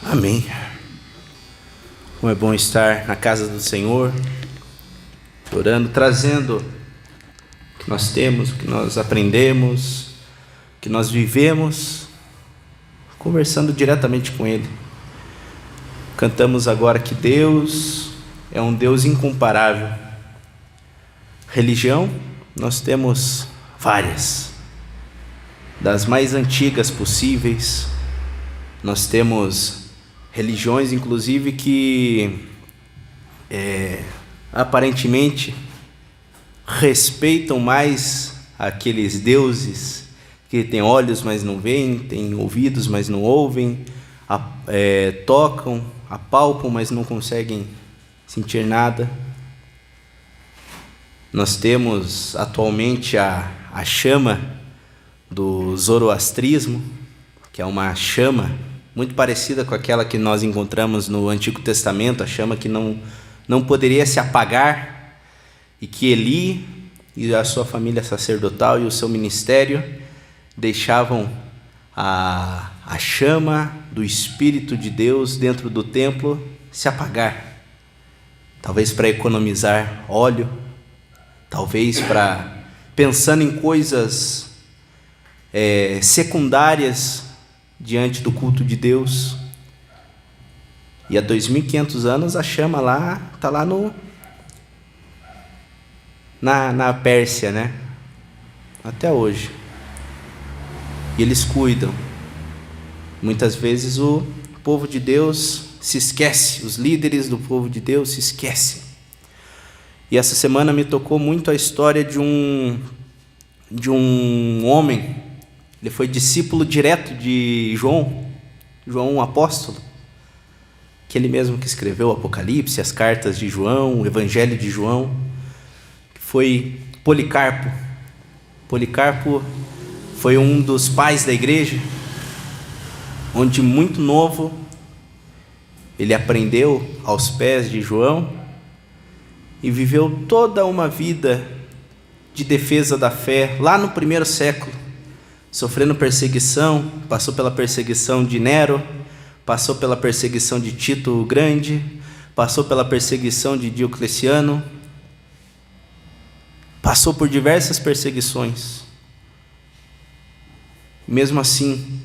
Amém. Como é bom estar na casa do Senhor, orando, trazendo o que nós temos, o que nós aprendemos, o que nós vivemos, conversando diretamente com Ele. Cantamos agora que Deus é um Deus incomparável. Religião, nós temos várias, das mais antigas possíveis. Nós temos religiões, inclusive, que aparentemente respeitam mais aqueles deuses que têm olhos, mas não veem, têm ouvidos, mas não ouvem, tocam, apalpam, mas não conseguem sentir nada. Nós temos atualmente a chama do zoroastrismo, que é uma chama muito parecida com aquela que nós encontramos no Antigo Testamento, a chama que não poderia se apagar, e que Eli e a sua família sacerdotal e o seu ministério deixavam a chama do Espírito de Deus dentro do templo se apagar, talvez para economizar óleo, talvez pensando em coisas secundárias diante do culto de Deus. E há 2.500 anos a chama está lá na Pérsia, né? Até hoje. E eles cuidam. Muitas vezes o povo de Deus se esquece, os líderes do povo de Deus se esquecem. E essa semana me tocou muito a história de um homem. Ele foi discípulo direto de João o apóstolo, aquele mesmo que escreveu o Apocalipse, as cartas de João, o Evangelho de João, que foi Policarpo. Policarpo foi um dos pais da igreja, onde muito novo ele aprendeu aos pés de João e viveu toda uma vida de defesa da fé lá no primeiro século, sofrendo perseguição, passou pela perseguição de Nero, passou pela perseguição de Tito o Grande, passou pela perseguição de Diocleciano, passou por diversas perseguições. Mesmo assim,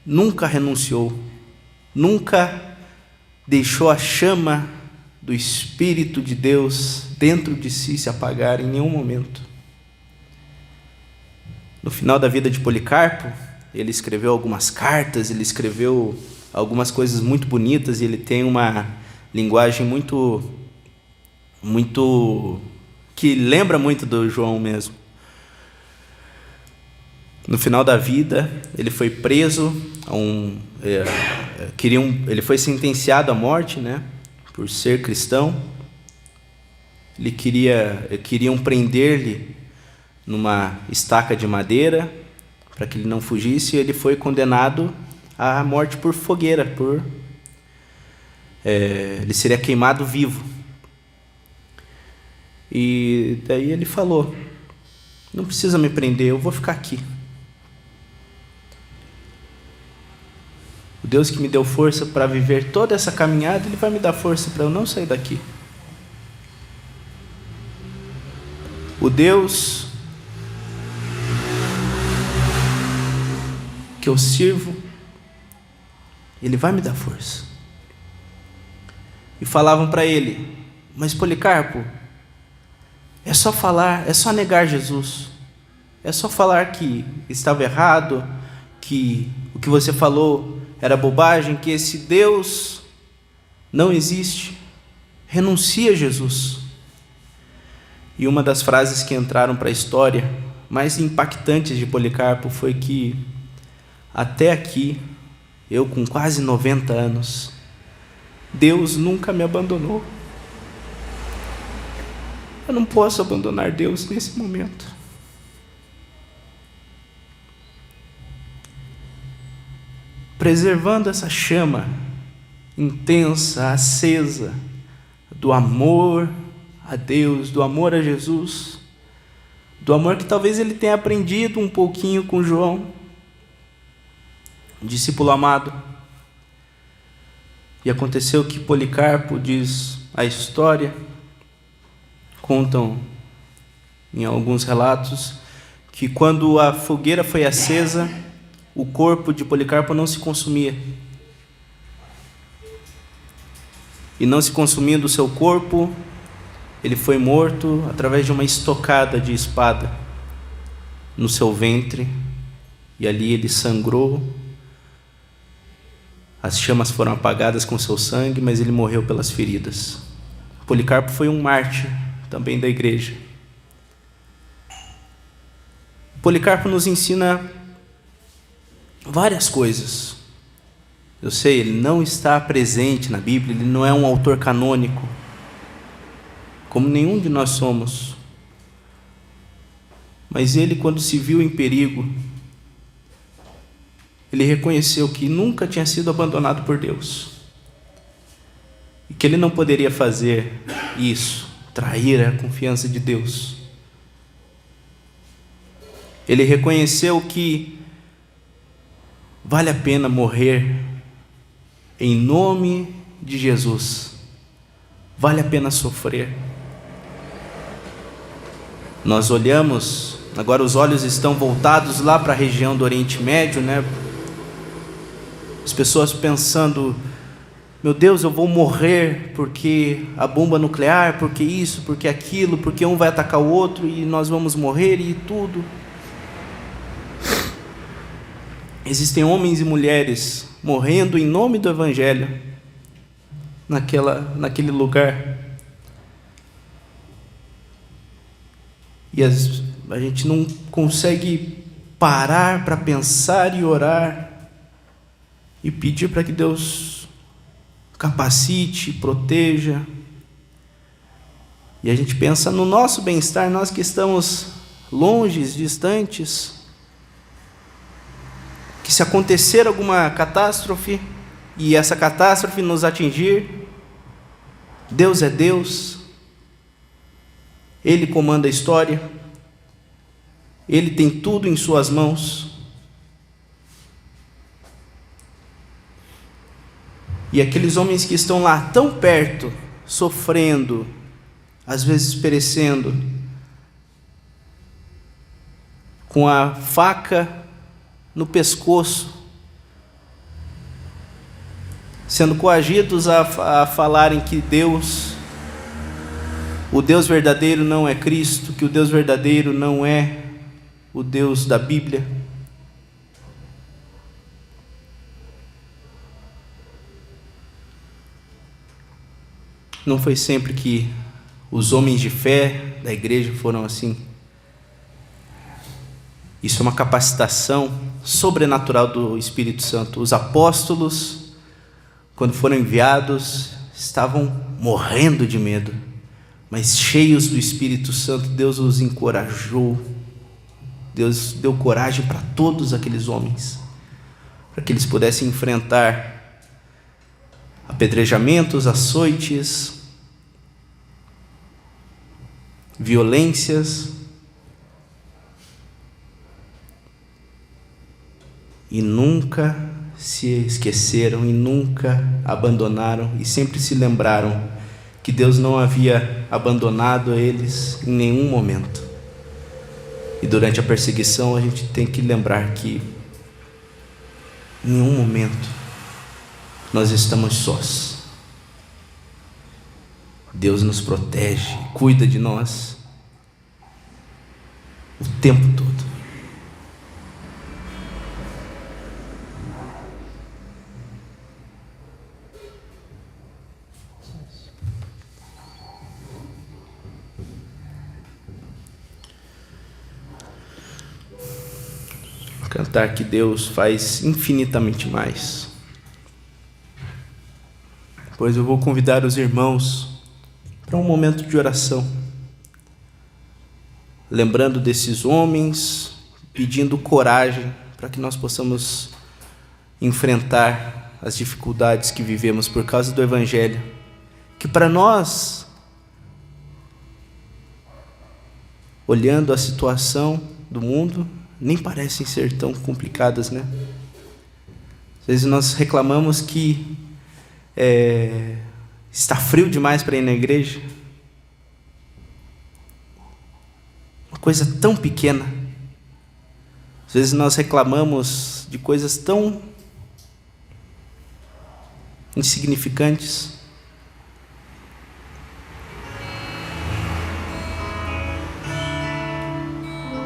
nunca renunciou, nunca deixou a chama do Espírito de Deus dentro de si se apagar em nenhum momento. No final da vida de Policarpo, ele escreveu algumas cartas, ele escreveu algumas coisas muito bonitas, e ele tem uma linguagem muito que lembra muito do João mesmo. No final da vida, ele foi preso, ele foi sentenciado à morte, né, por ser cristão. Queriam prender-lhe numa estaca de madeira para que ele não fugisse, e ele foi condenado à morte por fogueira, ele seria queimado vivo. E daí ele falou: não precisa me prender, eu vou ficar aqui. O Deus que me deu força para viver toda essa caminhada, Ele vai me dar força para eu não sair daqui. O Deus que eu sirvo, Ele vai me dar força. E falavam para ele: mas Policarpo, é só falar, é só negar Jesus, é só falar que estava errado, que o que você falou era bobagem, que esse Deus não existe. Renuncia a Jesus. E uma das frases que entraram para a história mais impactantes de Policarpo foi que: até aqui, eu com quase 90 anos, Deus nunca me abandonou. Eu não posso abandonar Deus nesse momento. Preservando essa chama intensa, acesa, do amor a Deus, do amor a Jesus, do amor que talvez ele tenha aprendido um pouquinho com João, discípulo amado. E aconteceu que Policarpo, diz a história, contam em alguns relatos, que quando a fogueira foi acesa, o corpo de Policarpo não se consumia. E não se consumindo o seu corpo, ele foi morto através de uma estocada de espada no seu ventre, e ali ele sangrou. As chamas foram apagadas com seu sangue, mas ele morreu pelas feridas. Policarpo foi um mártir também da igreja. Policarpo nos ensina várias coisas. Eu sei, ele não está presente na Bíblia, ele não é um autor canônico, como nenhum de nós somos. Mas ele, quando se viu em perigo, ele reconheceu que nunca tinha sido abandonado por Deus, e que ele não poderia fazer isso, trair a confiança de Deus. Ele reconheceu que vale a pena morrer em nome de Jesus, vale a pena sofrer. Nós olhamos, agora os olhos estão voltados lá para a região do Oriente Médio, né? As pessoas pensando: meu Deus, eu vou morrer porque a bomba nuclear, porque isso, porque aquilo, porque um vai atacar o outro e nós vamos morrer e tudo. Existem homens e mulheres morrendo em nome do Evangelho naquele lugar. E a gente não consegue parar para pensar e orar e pedir para que Deus capacite, proteja. E a gente pensa no nosso bem-estar, nós que estamos longe, distantes, que se acontecer alguma catástrofe e essa catástrofe nos atingir, Deus é Deus, Ele comanda a história, Ele tem tudo em suas mãos. E aqueles homens que estão lá tão perto, sofrendo, às vezes perecendo, com a faca no pescoço, sendo coagidos a falarem que Deus, o Deus verdadeiro não é Cristo, que o Deus verdadeiro não é o Deus da Bíblia. Não foi sempre que os homens de fé da igreja foram assim. Isso é uma capacitação sobrenatural do Espírito Santo. Os apóstolos, quando foram enviados, estavam morrendo de medo, mas cheios do Espírito Santo, Deus os encorajou. Deus deu coragem para todos aqueles homens, para que eles pudessem enfrentar apedrejamentos, açoites, violências, e nunca se esqueceram e nunca abandonaram, e sempre se lembraram que Deus não havia abandonado eles em nenhum momento. E durante a perseguição a gente tem que lembrar que em nenhum momento nós estamos sós. Deus nos protege, cuida de nós o tempo todo. Cantar que Deus faz infinitamente mais. Pois eu vou convidar os irmãos para um momento de oração, lembrando desses homens, pedindo coragem para que nós possamos enfrentar as dificuldades que vivemos por causa do Evangelho, que para nós, olhando a situação do mundo, nem parecem ser tão complicadas, né? Às vezes nós reclamamos que está frio demais para ir na igreja. Uma coisa tão pequena. Às vezes nós reclamamos de coisas tão insignificantes.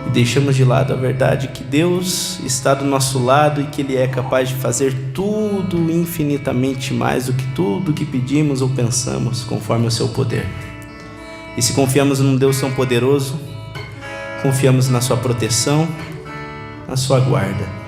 E deixamos de lado a verdade que Deus está do nosso lado e que Ele é capaz de fazer tudo infinitamente mais do que tudo que pedimos ou pensamos, conforme o seu poder. E se confiamos num Deus tão poderoso, confiamos na sua proteção, na sua guarda.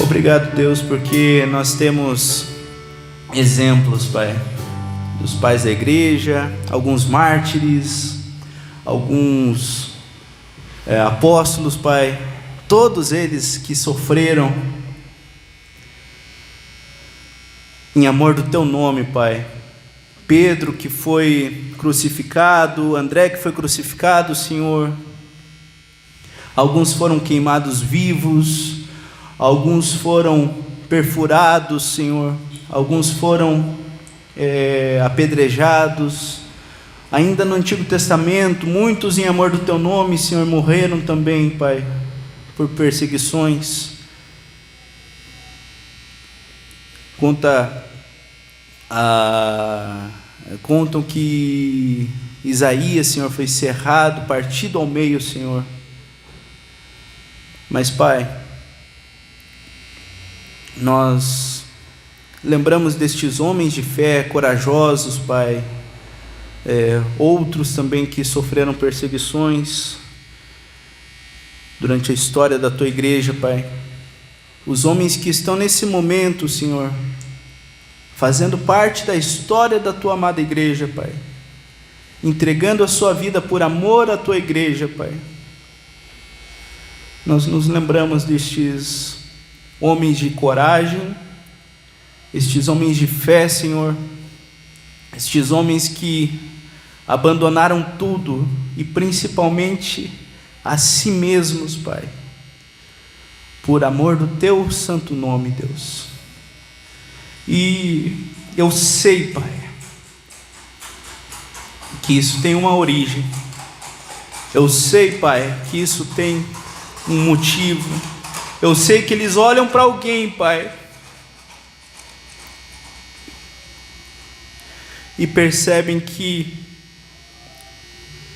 Obrigado, Deus, porque nós temos exemplos, Pai, dos pais da igreja, alguns mártires, alguns apóstolos, Pai, todos eles que sofreram em amor do Teu nome, Pai. Pedro que foi crucificado, André que foi crucificado, Senhor. Alguns foram queimados vivos, alguns foram perfurados, Senhor. Alguns foram apedrejados. Ainda no Antigo Testamento, muitos em amor do Teu nome, Senhor, morreram também, Pai, por perseguições. Contam que Isaías, Senhor, foi cerrado, partido ao meio, Senhor. Mas, Pai, nós lembramos destes homens de fé, corajosos, Pai, outros também que sofreram perseguições durante a história da Tua igreja, Pai. Os homens que estão nesse momento, Senhor, fazendo parte da história da Tua amada igreja, Pai, entregando a sua vida por amor à Tua igreja, Pai. Nós nos lembramos destes homens de coragem, estes homens de fé, Senhor, estes homens que abandonaram tudo e principalmente a si mesmos, Pai, por amor do Teu santo nome, Deus. E eu sei, Pai, que isso tem uma origem. Eu sei, Pai, que isso tem um motivo. Eu sei que eles olham para alguém, Pai, e percebem que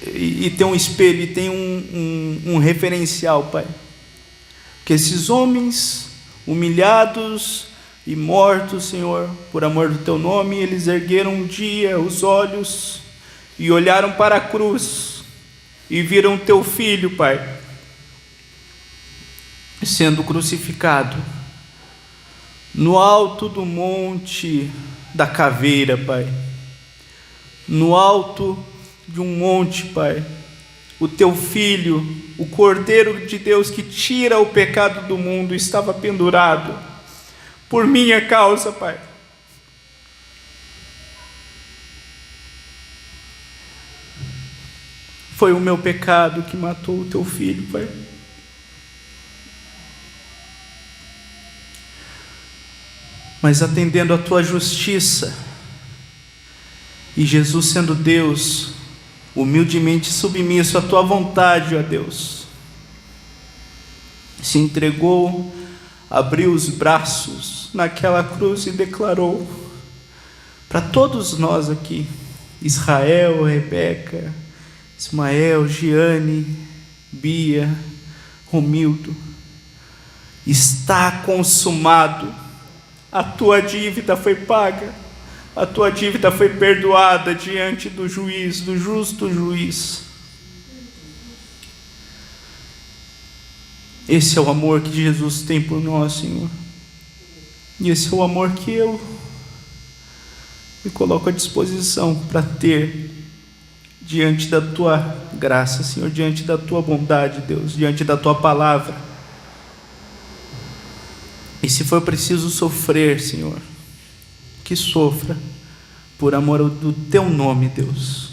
e tem um espelho, e tem um referencial, Pai, que esses homens humilhados e mortos, Senhor, por amor do Teu nome, eles ergueram um dia os olhos e olharam para a cruz e viram Teu Filho, Pai, sendo crucificado no alto do monte da caveira, Pai, no alto de um monte, Pai. O Teu Filho, o Cordeiro de Deus que tira o pecado do mundo, estava pendurado por minha causa, Pai. Foi o meu pecado que matou o Teu Filho, Pai. Mas atendendo à Tua justiça, e Jesus sendo Deus, humildemente submisso à Tua vontade, ó Deus, se entregou, abriu os braços naquela cruz e declarou para todos nós aqui, Israel, Rebeca, Ismael, Giane, Bia, Romildo: está consumado, a tua dívida foi paga, a tua dívida foi perdoada diante do juiz, do justo juiz. Esse é o amor que Jesus tem por nós, Senhor. E esse é o amor que eu me coloco à disposição para ter diante da Tua graça, Senhor, diante da Tua bondade, Deus, diante da Tua palavra. E se for preciso sofrer, Senhor, que sofra por amor do Teu nome, Deus.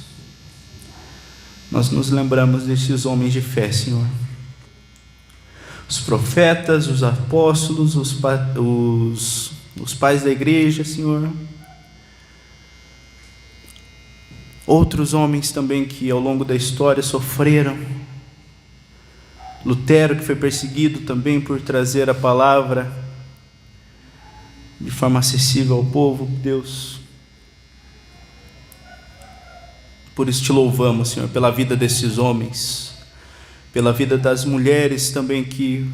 Nós nos lembramos desses homens de fé, Senhor. Os profetas, os apóstolos, os pais da igreja, Senhor. Outros homens também que ao longo da história sofreram. Lutero, que foi perseguido também por trazer a palavra de forma acessível ao povo, Deus. Por isso te louvamos, Senhor, pela vida desses homens, pela vida das mulheres também que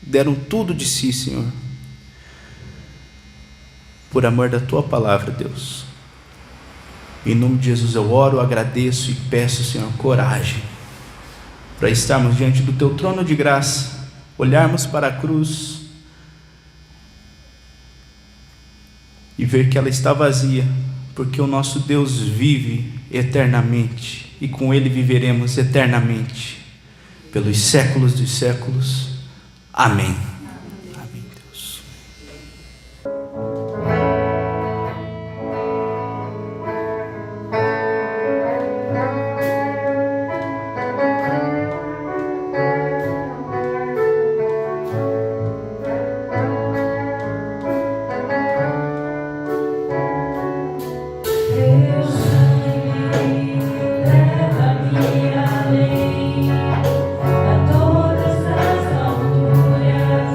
deram tudo de si, Senhor, por amor da Tua palavra, Deus. Em nome de Jesus eu oro, agradeço e peço, Senhor, coragem para estarmos diante do Teu trono de graça, olharmos para a cruz e ver que ela está vazia, porque o nosso Deus vive eternamente e com Ele viveremos eternamente, pelos séculos dos séculos. Amém. Amém, Deus. Leva-me além a todas as alturas.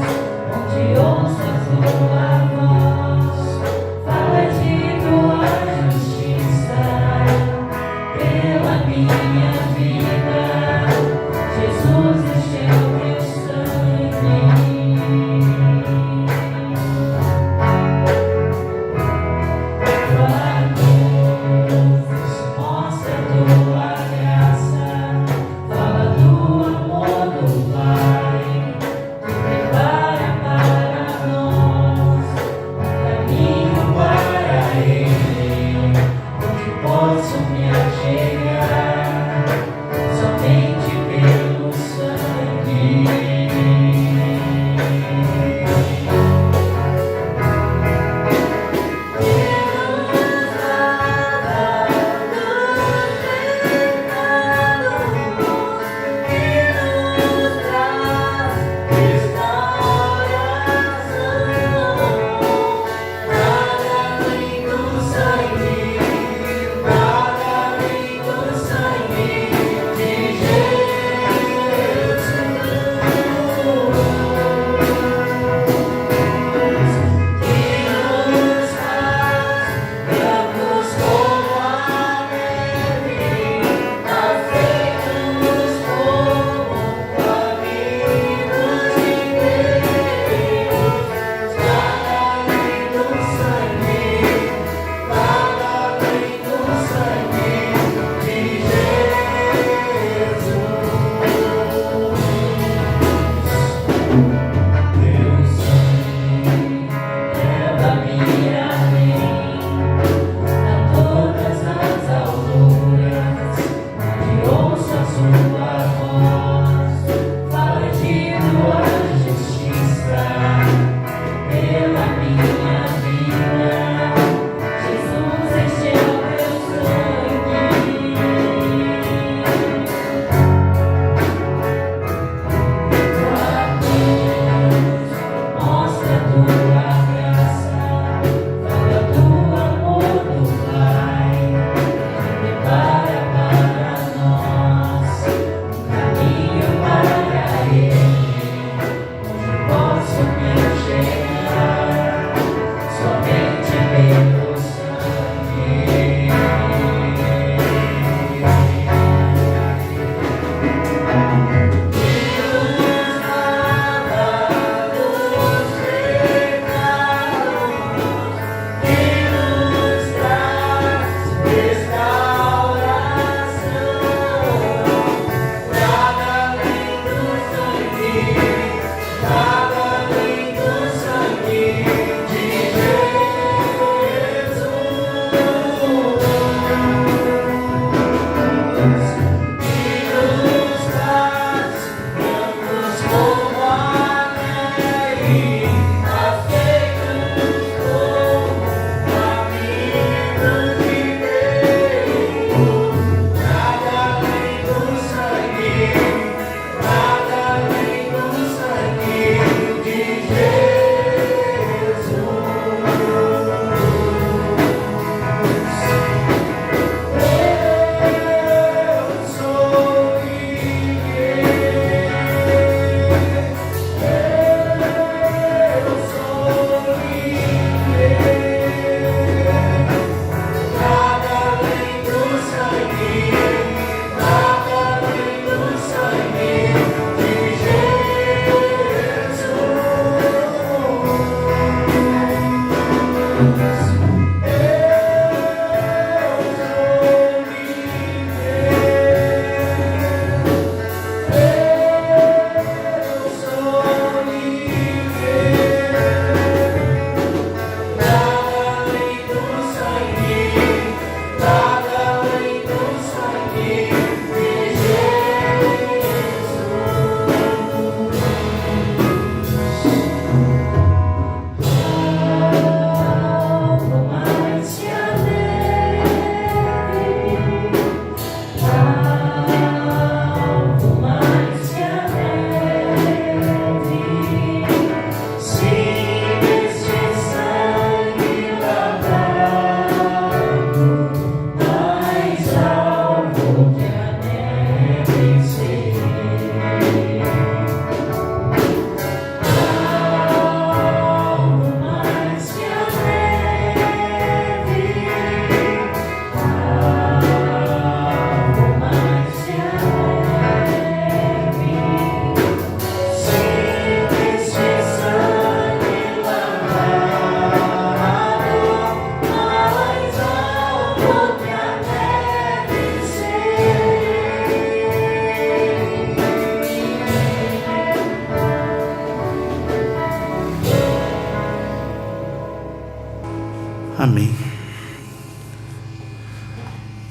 Amém.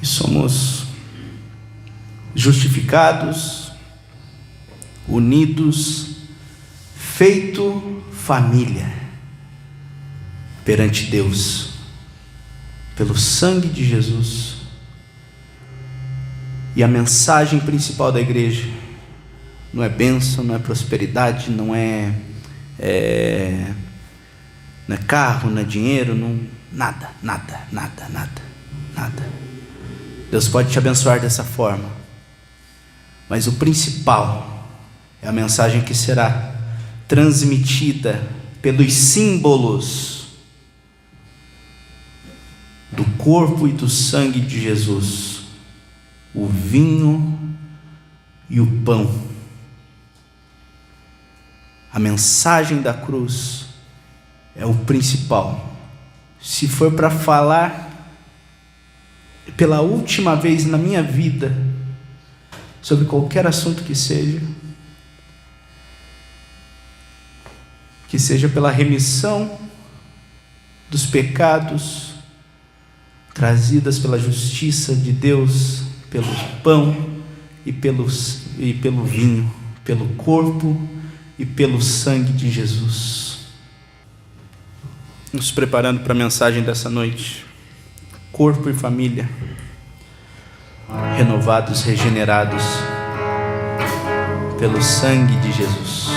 E somos justificados, unidos, feito família perante Deus, pelo sangue de Jesus. E a mensagem principal da igreja não é bênção, não é prosperidade, não é carro, não é dinheiro, nada. Deus pode te abençoar dessa forma, mas o principal é a mensagem que será transmitida pelos símbolos do corpo e do sangue de Jesus, o vinho e o pão. A mensagem da cruz é o principal. Se for para falar pela última vez na minha vida sobre qualquer assunto que seja pela remissão dos pecados trazidas pela justiça de Deus, pelo pão e pelo vinho, pelo corpo e pelo sangue de Jesus. Nos preparando para a mensagem dessa noite. Corpo e família, renovados, regenerados pelo sangue de Jesus.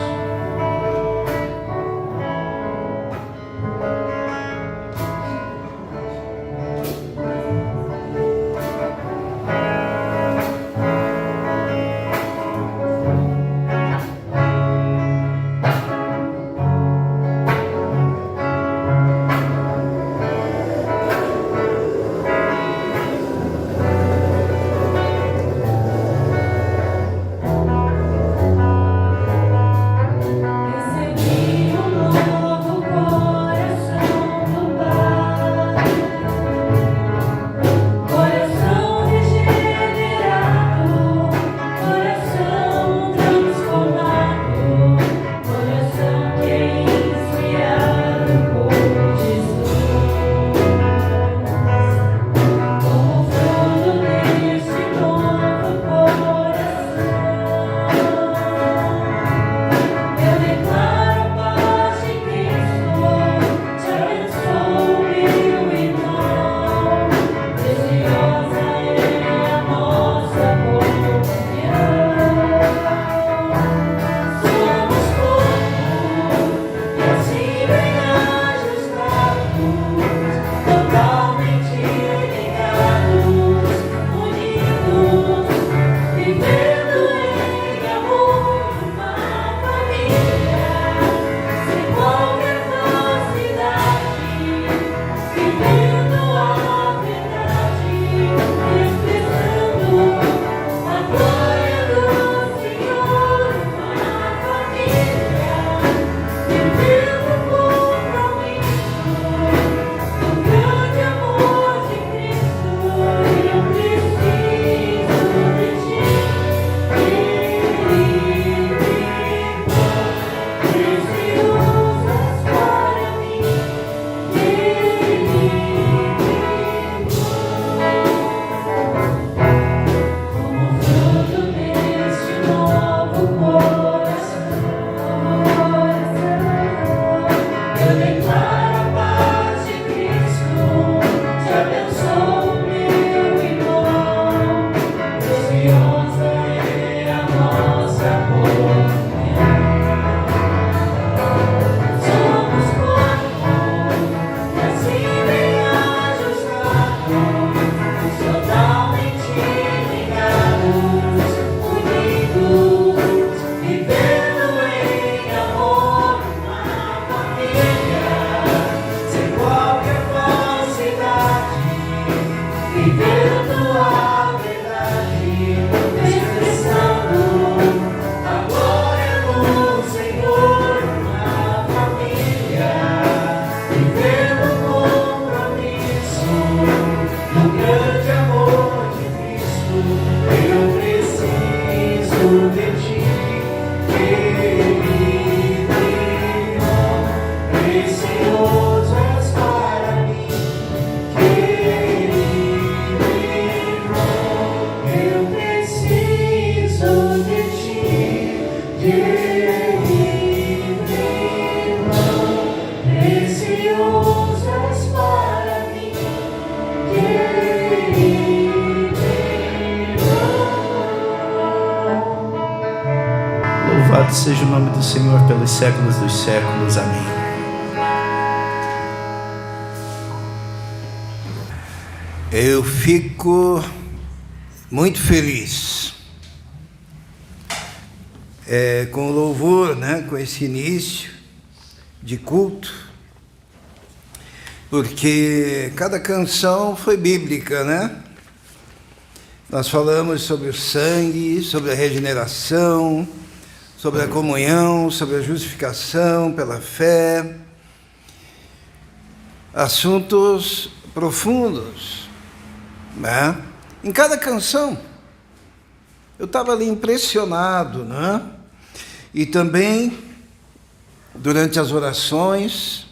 Louvado seja o nome do Senhor pelos séculos dos séculos. Amém. Eu fico muito feliz com o louvor, né, com esse início de culto, porque cada canção foi bíblica, né? Nós falamos sobre o sangue, sobre a regeneração, sobre a comunhão, sobre a justificação pela fé, assuntos profundos, né? Em cada canção, eu estava ali impressionado, né? E também, durante as orações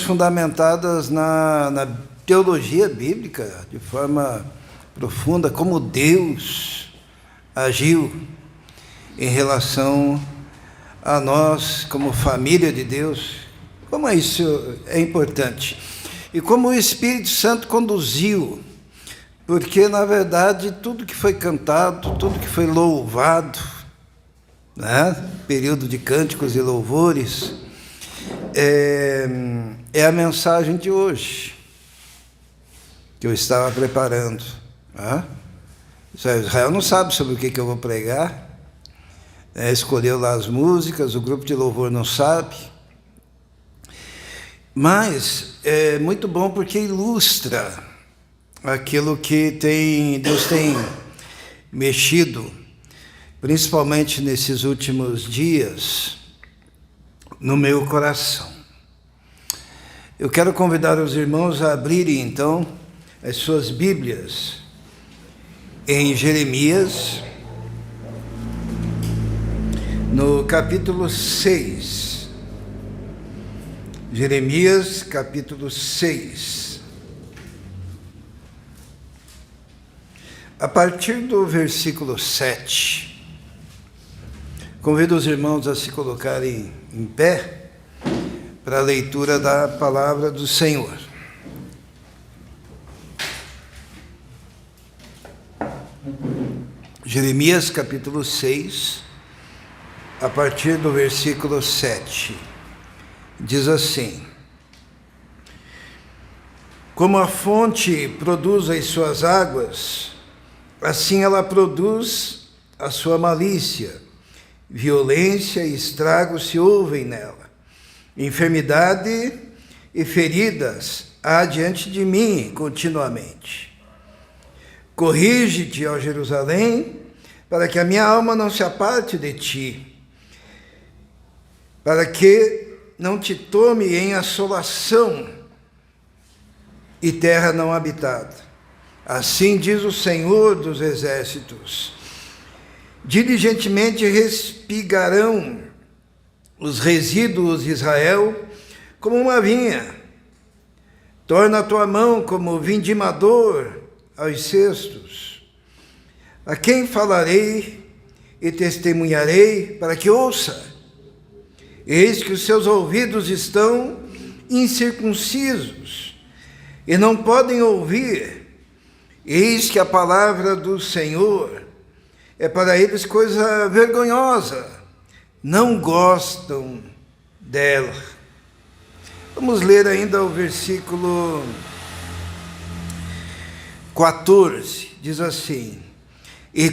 fundamentadas na teologia bíblica, de forma profunda, como Deus agiu em relação a nós, como família de Deus, como isso é importante. E como o Espírito Santo conduziu, porque, na verdade, tudo que foi cantado, tudo que foi louvado, né? Período de cânticos e louvores, é a mensagem de hoje, que eu estava preparando. Né? Israel não sabe sobre o que eu vou pregar, escolheu lá as músicas, o grupo de louvor não sabe, mas é muito bom porque ilustra aquilo que Deus tem mexido, principalmente nesses últimos dias, no meu coração. Eu quero convidar os irmãos a abrirem, então, as suas Bíblias em Jeremias, no capítulo 6. Jeremias, capítulo 6. A partir do versículo 7. Convido os irmãos a se colocarem em pé para a leitura da palavra do Senhor. Jeremias, capítulo 6, a partir do versículo 7. Diz assim: como a fonte produz as suas águas, assim ela produz a sua malícia. Violência e estrago se ouvem nela. Enfermidade e feridas há diante de mim continuamente. Corrige-te, ó Jerusalém, para que a minha alma não se aparte de ti, para que não te tome em assolação e terra não habitada. Assim diz o Senhor dos Exércitos: diligentemente respigarão os resíduos de Israel como uma vinha. Torna a tua mão como vindimador aos cestos. A quem falarei e testemunharei para que ouça? Eis que os seus ouvidos estão incircuncisos e não podem ouvir. Eis que a palavra do Senhor é para eles coisa vergonhosa, não gostam dela. Vamos ler ainda o versículo 14, diz assim: e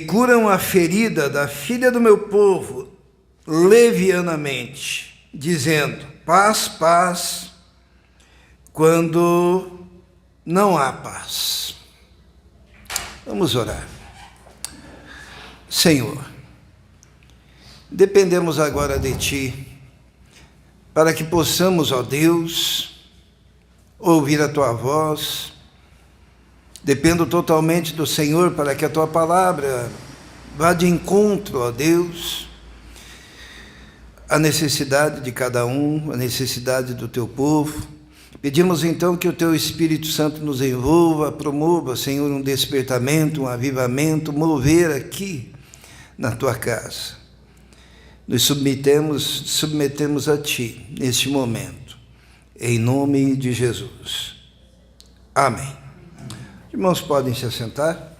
curam a ferida da filha do meu povo levianamente, dizendo: paz, paz, quando não há paz. Vamos orar. Senhor, dependemos agora de Ti, para que possamos, ó Deus, ouvir a Tua voz. Dependo totalmente do Senhor para que a Tua palavra vá de encontro, ó Deus, à necessidade de cada um, à necessidade do Teu povo. Pedimos então que o Teu Espírito Santo nos envolva, promova, Senhor, um despertamento, um avivamento, mover aqui na Tua casa. Nos submetemos a Ti neste momento, em nome de Jesus. Amém. Irmãos, podem se assentar.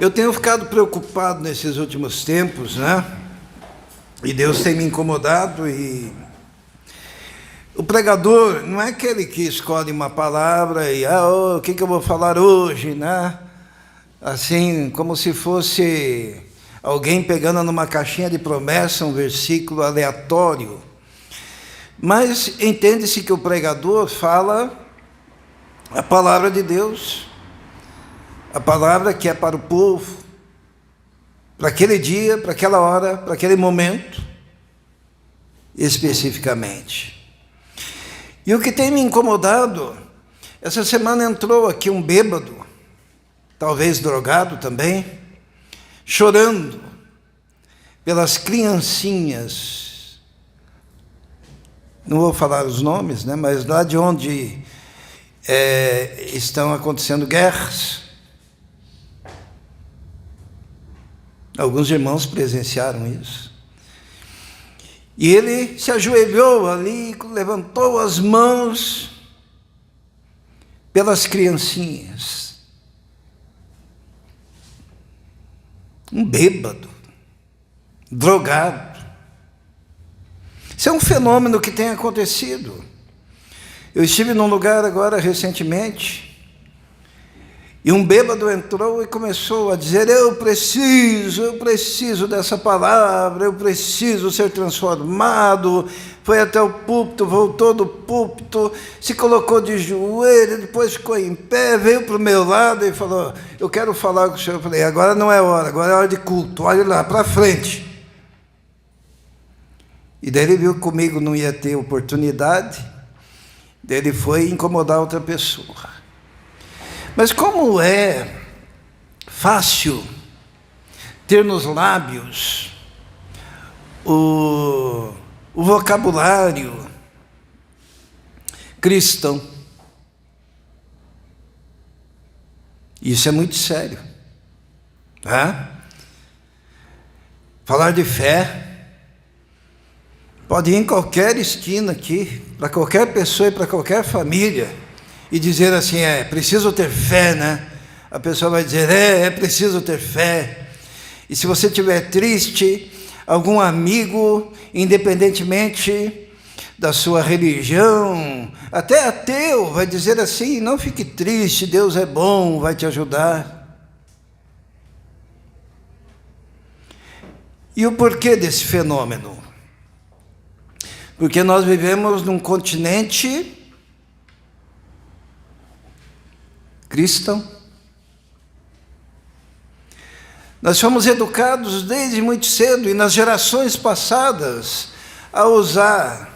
Eu tenho ficado preocupado nesses últimos tempos, né? E Deus tem me incomodado. E o pregador não é aquele que escolhe uma palavra e o que eu vou falar hoje, né? Assim, como se fosse alguém pegando numa caixinha de promessa um versículo aleatório. Mas entende-se que o pregador fala a palavra de Deus, a palavra que é para o povo, para aquele dia, para aquela hora, para aquele momento, especificamente. E o que tem me incomodado, essa semana entrou aqui um bêbado, talvez drogado também, chorando pelas criancinhas. Não vou falar os nomes, né, mas lá de onde estão acontecendo guerras. Alguns irmãos presenciaram isso. E ele se ajoelhou ali, levantou as mãos pelas criancinhas. Um bêbado, drogado. Isso é um fenômeno que tem acontecido. Eu estive num lugar agora recentemente, e um bêbado entrou e começou a dizer: eu preciso dessa palavra, eu preciso ser transformado. Foi até o púlpito, voltou do púlpito, se colocou de joelho, depois ficou em pé, veio para o meu lado e falou: eu quero falar com o senhor. Eu falei: agora não é hora, agora é hora de culto, olhe lá, para frente. E daí ele viu que comigo não ia ter oportunidade, daí ele foi incomodar outra pessoa. Mas como é fácil ter nos lábios o vocabulário cristão. Isso é muito sério. Tá? Falar de fé pode ir em qualquer esquina aqui, para qualquer pessoa e para qualquer família, e dizer assim: preciso ter fé, né? A pessoa vai dizer: é preciso ter fé. E se você estiver triste, algum amigo, independentemente da sua religião, até ateu, vai dizer assim: não fique triste, Deus é bom, vai te ajudar. E o porquê desse fenômeno? Porque nós vivemos num continente cristão. Nós fomos educados desde muito cedo e nas gerações passadas a usar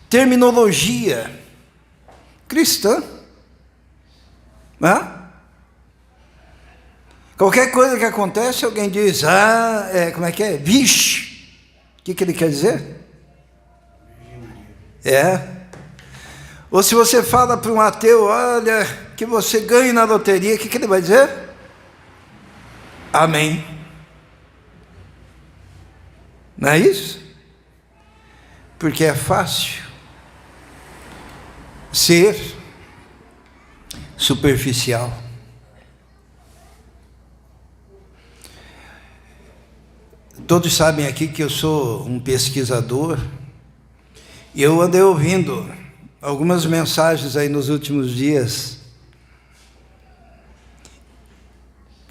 terminologia cristã. Né? Qualquer coisa que acontece, alguém diz: como é que é? Vixe! O que ele quer dizer? Ou se você fala para um ateu: olha, que você ganhe na loteria, o que ele vai dizer? Amém. Não é isso? Porque é fácil ser superficial. Todos sabem aqui que eu sou um pesquisador, e eu andei ouvindo algumas mensagens aí nos últimos dias,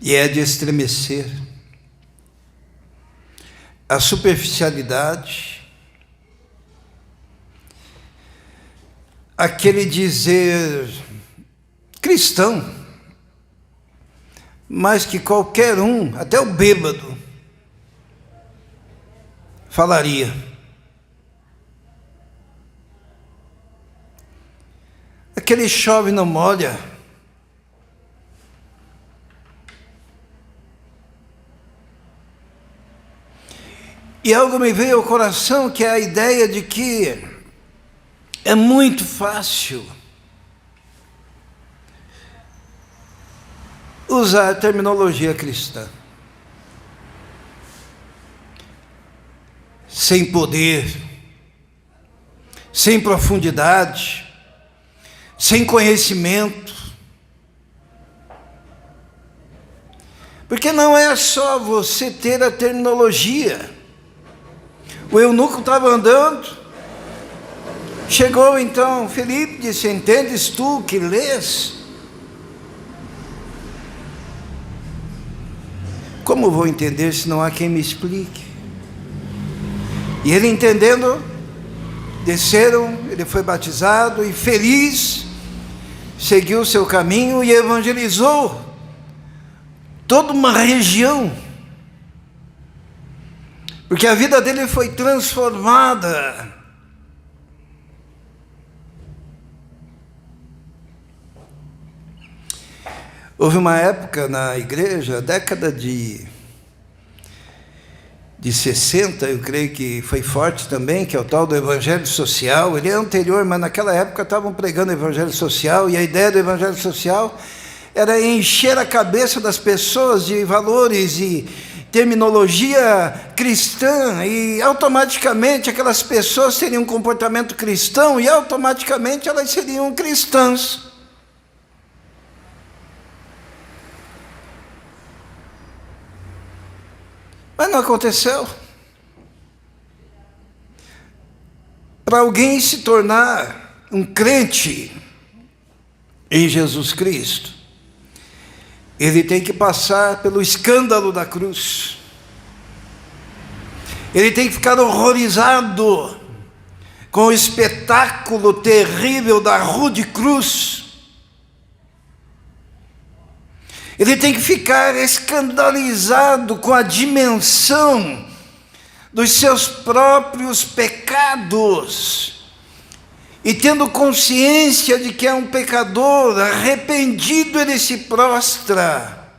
e é de estremecer. A superficialidade, aquele dizer cristão, mas que qualquer um, até o bêbado, falaria. Aquele chove não molha. E algo me veio ao coração, que é a ideia de que é muito fácil usar a terminologia cristã, sem poder, sem profundidade, sem conhecimento. Porque não é só você ter a terminologia. O eunuco estava andando, chegou então Felipe, disse: entendes tu que lês? Como vou entender se não há quem me explique? E ele entendendo, desceram, ele foi batizado e feliz, seguiu o seu caminho e evangelizou toda uma região, porque a vida dele foi transformada. Houve uma época na igreja, década de 60, eu creio que foi forte também, que é o tal do evangelho social. Ele é anterior, mas naquela época estavam pregando o evangelho social, e a ideia do evangelho social era encher a cabeça das pessoas de valores e terminologia cristã, e automaticamente aquelas pessoas teriam um comportamento cristão, e automaticamente elas seriam cristãs. Mas não aconteceu. Para alguém se tornar um crente em Jesus Cristo, ele tem que passar pelo escândalo da cruz. Ele tem que ficar horrorizado com o espetáculo terrível da rude cruz. Ele tem que ficar escandalizado com a dimensão dos seus próprios pecados. E tendo consciência de que é um pecador, arrependido, ele se prostra,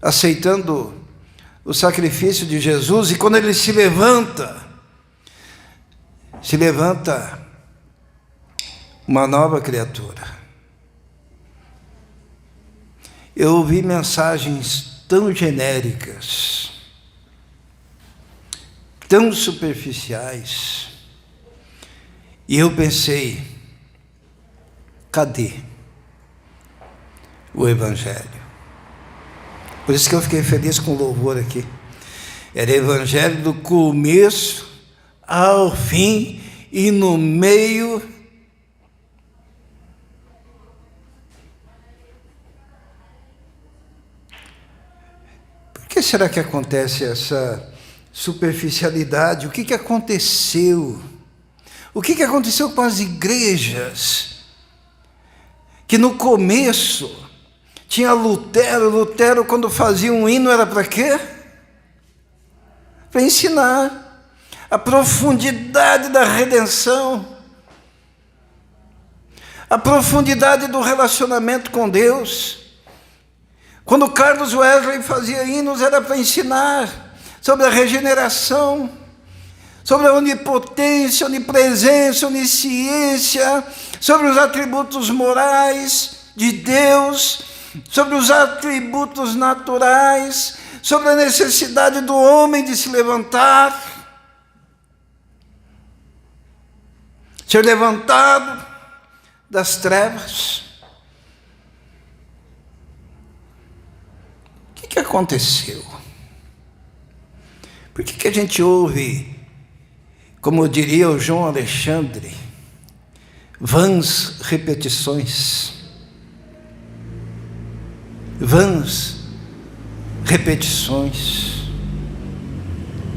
aceitando o sacrifício de Jesus. E quando ele se levanta uma nova criatura. Eu ouvi mensagens tão genéricas, tão superficiais, e eu pensei: cadê o Evangelho? Por isso que eu fiquei feliz com o louvor aqui. Era Evangelho do começo ao fim, e no meio Por que será que acontece essa superficialidade? O que aconteceu? O que aconteceu com as igrejas? Que no começo tinha Lutero. Lutero, quando fazia um hino, era para quê? Para ensinar a profundidade da redenção, a profundidade do relacionamento com Deus. Quando Carlos Wesley fazia hinos, era para ensinar sobre a regeneração, sobre a onipotência, onipresença, onisciência, sobre os atributos morais de Deus, sobre os atributos naturais, sobre a necessidade do homem de se levantar, ser levantado das trevas. O que aconteceu? Por que a gente ouve, como diria o João Alexandre, vãs repetições? Vãs repetições.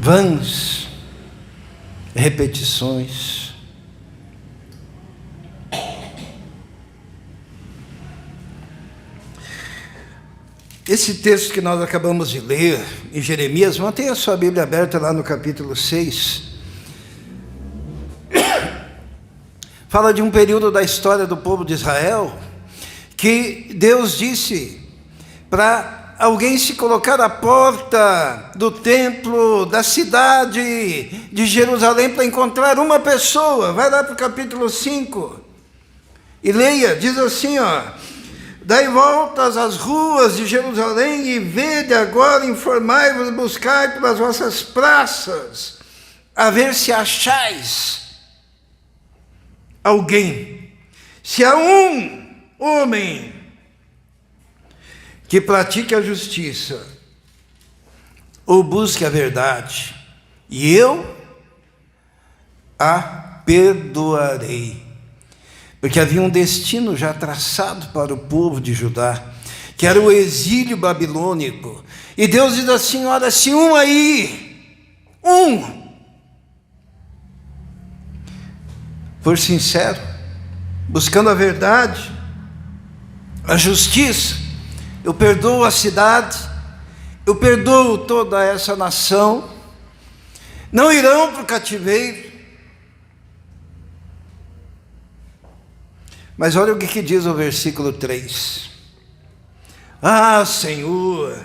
Vãs repetições. Esse texto que nós acabamos de ler, em Jeremias, mantenha a sua Bíblia aberta lá no capítulo 6. Fala de um período da história do povo de Israel, que Deus disse para alguém se colocar à porta do templo, da cidade de Jerusalém, para encontrar uma pessoa. Vai lá para o capítulo 5 e leia, diz assim, dai voltas às ruas de Jerusalém e vede agora, informai-vos, buscai pelas vossas praças a ver se achais alguém, se há um homem que pratique a justiça ou busque a verdade, e eu a perdoarei. Porque havia um destino já traçado para o povo de Judá, que era o exílio babilônico. E Deus diz assim: olha, se um aí, for sincero, buscando a verdade, a justiça, eu perdoo a cidade, eu perdoo toda essa nação, não irão para o cativeiro. Mas olha o que diz o versículo 3. Ah, Senhor,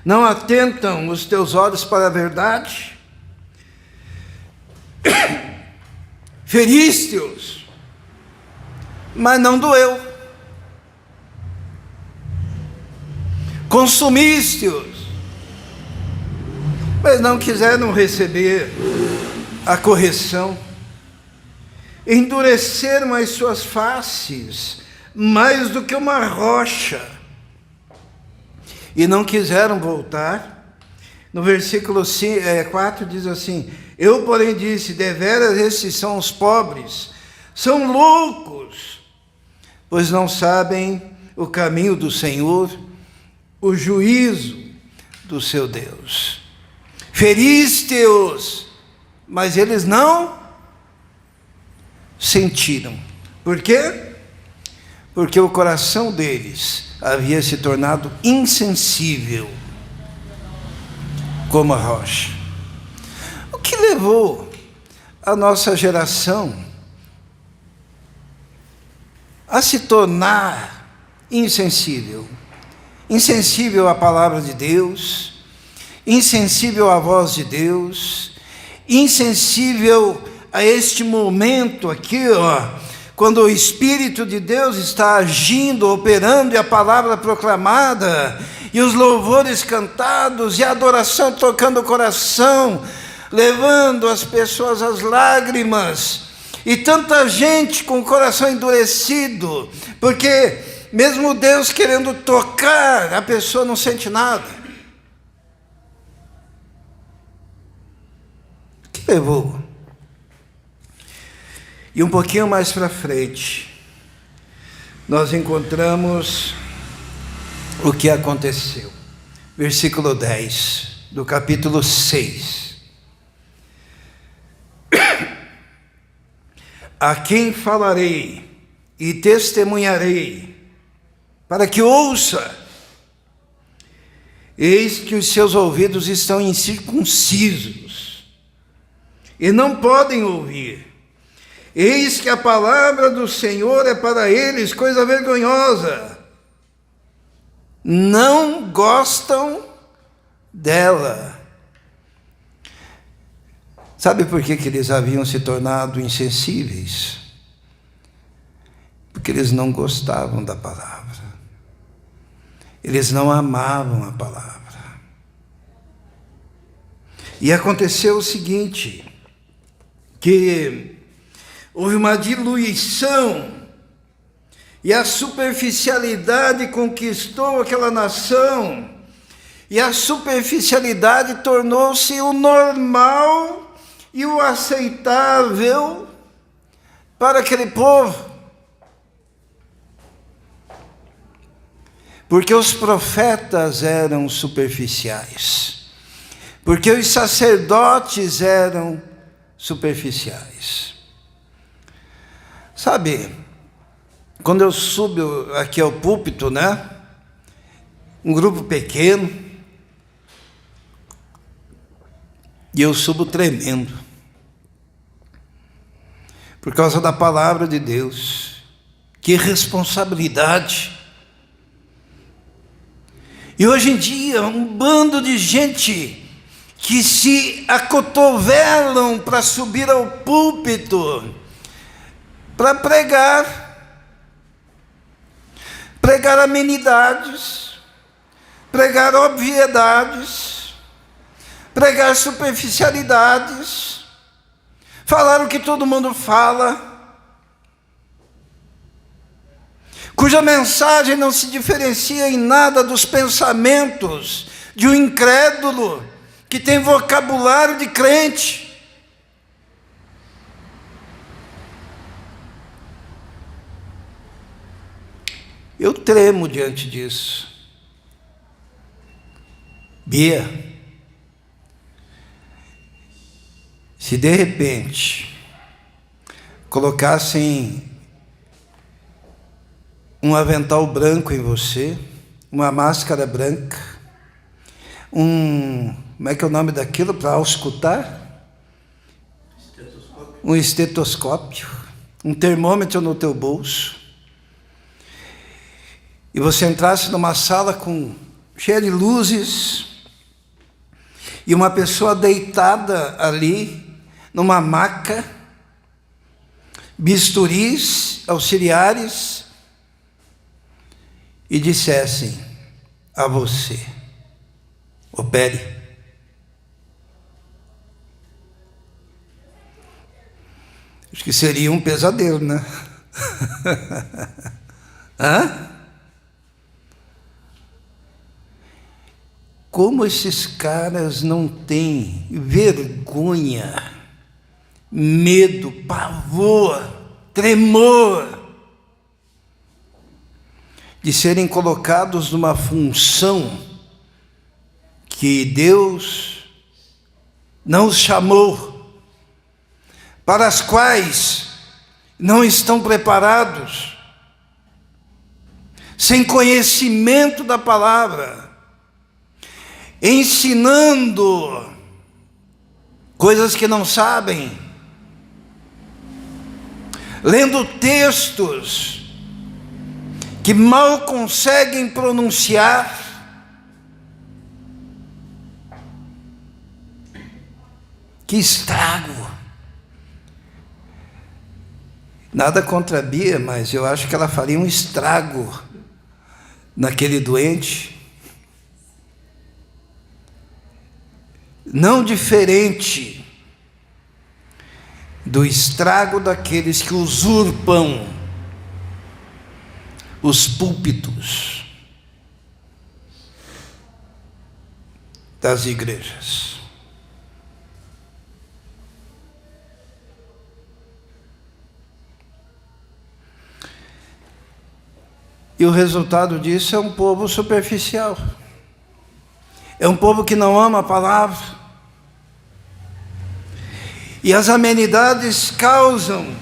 não atentam os teus olhos para a verdade? Feriste-os, mas não doeu. Consumiste-os, mas não quiseram receber a correção. Endureceram as suas faces mais do que uma rocha, e não quiseram voltar. No versículo 4 diz assim: eu, porém, disse, deveras estes são os pobres, são loucos, pois não sabem o caminho do Senhor, o juízo do seu Deus. Feriste-os, mas eles não sentiram. Por quê? Porque o coração deles havia se tornado insensível como a rocha. O que levou a nossa geração a se tornar insensível? Insensível à palavra de Deus, insensível à voz de Deus, insensível a este momento aqui, quando o Espírito de Deus está agindo, operando, e a palavra proclamada, e os louvores cantados, e a adoração tocando o coração, levando as pessoas às lágrimas, e tanta gente com o coração endurecido, porque mesmo Deus querendo tocar, a pessoa não sente nada. O que levou? E um pouquinho mais para frente, nós encontramos o que aconteceu. Versículo 10 do capítulo 6. A quem falarei e testemunharei, para que ouça? Eis que os seus ouvidos estão incircuncisos, e não podem ouvir. Eis que a palavra do Senhor é para eles coisa vergonhosa. Não gostam dela. Sabe por que eles haviam se tornado insensíveis? Porque eles não gostavam da palavra. Eles não amavam a palavra. E aconteceu o seguinte, que houve uma diluição, e a superficialidade conquistou aquela nação, e a superficialidade tornou-se o normal e o aceitável para aquele povo. Porque os profetas eram superficiais, porque os sacerdotes eram superficiais. Sabe, quando eu subo aqui ao púlpito, né? Um grupo pequeno, e eu subo tremendo, por causa da palavra de Deus. Que responsabilidade! E hoje em dia, um bando de gente que se acotovelam para subir ao púlpito, para pregar amenidades, pregar obviedades, pregar superficialidades, falar o que todo mundo fala, cuja mensagem não se diferencia em nada dos pensamentos de um incrédulo que tem vocabulário de crente. Eu tremo diante disso. Bia, se de repente colocassem um avental branco em você, uma máscara branca, como é que é o nome daquilo para auscultar? Um estetoscópio, um termômetro no teu bolso, e você entrasse numa sala cheia de luzes, e uma pessoa deitada ali, numa maca, bisturis, auxiliares, e dissessem a você: opere. Acho que seria um pesadelo, né? Hã? Como esses caras não têm vergonha, medo, pavor, tremor de serem colocados numa função que Deus não os chamou, para as quais não estão preparados, sem conhecimento da palavra, ensinando coisas que não sabem, lendo textos que mal conseguem pronunciar. Que estrago! Nada contra a Bia, mas eu acho que ela faria um estrago naquele doente. Não diferente do estrago daqueles que usurpam os púlpitos das igrejas. E o resultado disso é um povo superficial. É um povo que não ama a palavra. E as amenidades causam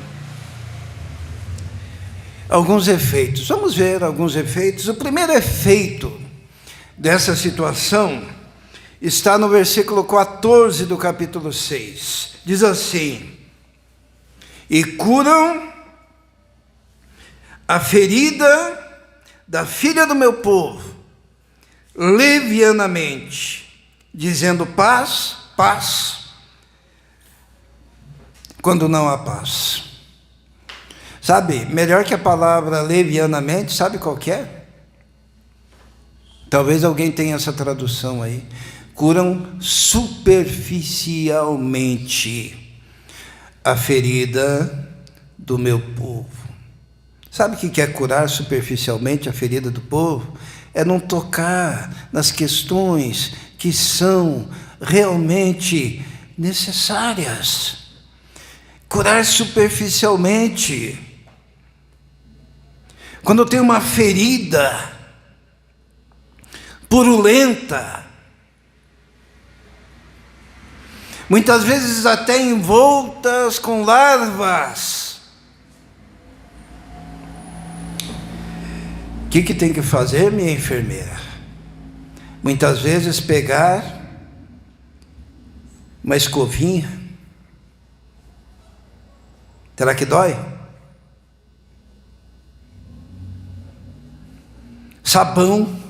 alguns efeitos. Vamos ver alguns efeitos. O primeiro efeito dessa situação está no versículo 14 do capítulo 6. Diz assim: e curam a ferida da filha do meu povo, levianamente, dizendo paz, paz, quando não há paz. Sabe, melhor que a palavra levianamente, sabe qual que é? Talvez alguém tenha essa tradução aí. Curam superficialmente a ferida do meu povo. Sabe o que é curar superficialmente a ferida do povo? É não tocar nas questões que são realmente necessárias. Curar superficialmente. Quando eu tenho uma ferida purulenta, muitas vezes até envoltas com larvas, o que tem que fazer, minha enfermeira? Muitas vezes pegar uma escovinha. Será que dói? Sabão,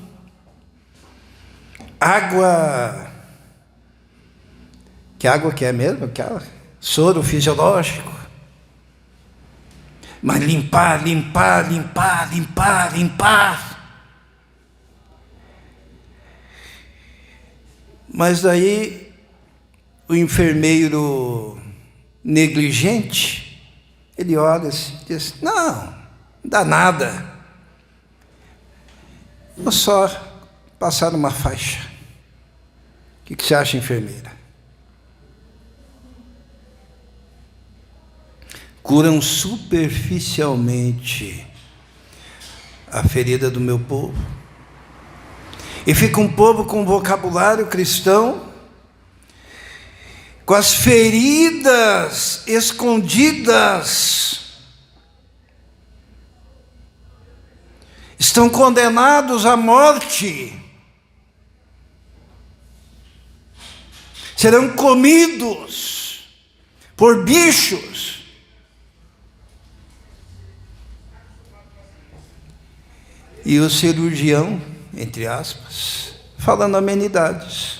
água. Que água que é mesmo? Aquela soro fisiológico. Mas limpar. Mas daí o enfermeiro negligente, ele olha e diz: não dá nada, vou só passar uma faixa. O que você acha, enfermeira? Curam superficialmente a ferida do meu povo. E fica um povo com vocabulário cristão, com as feridas escondidas. Estão condenados à morte. Serão comidos por bichos. E o cirurgião, entre aspas, falando amenidades.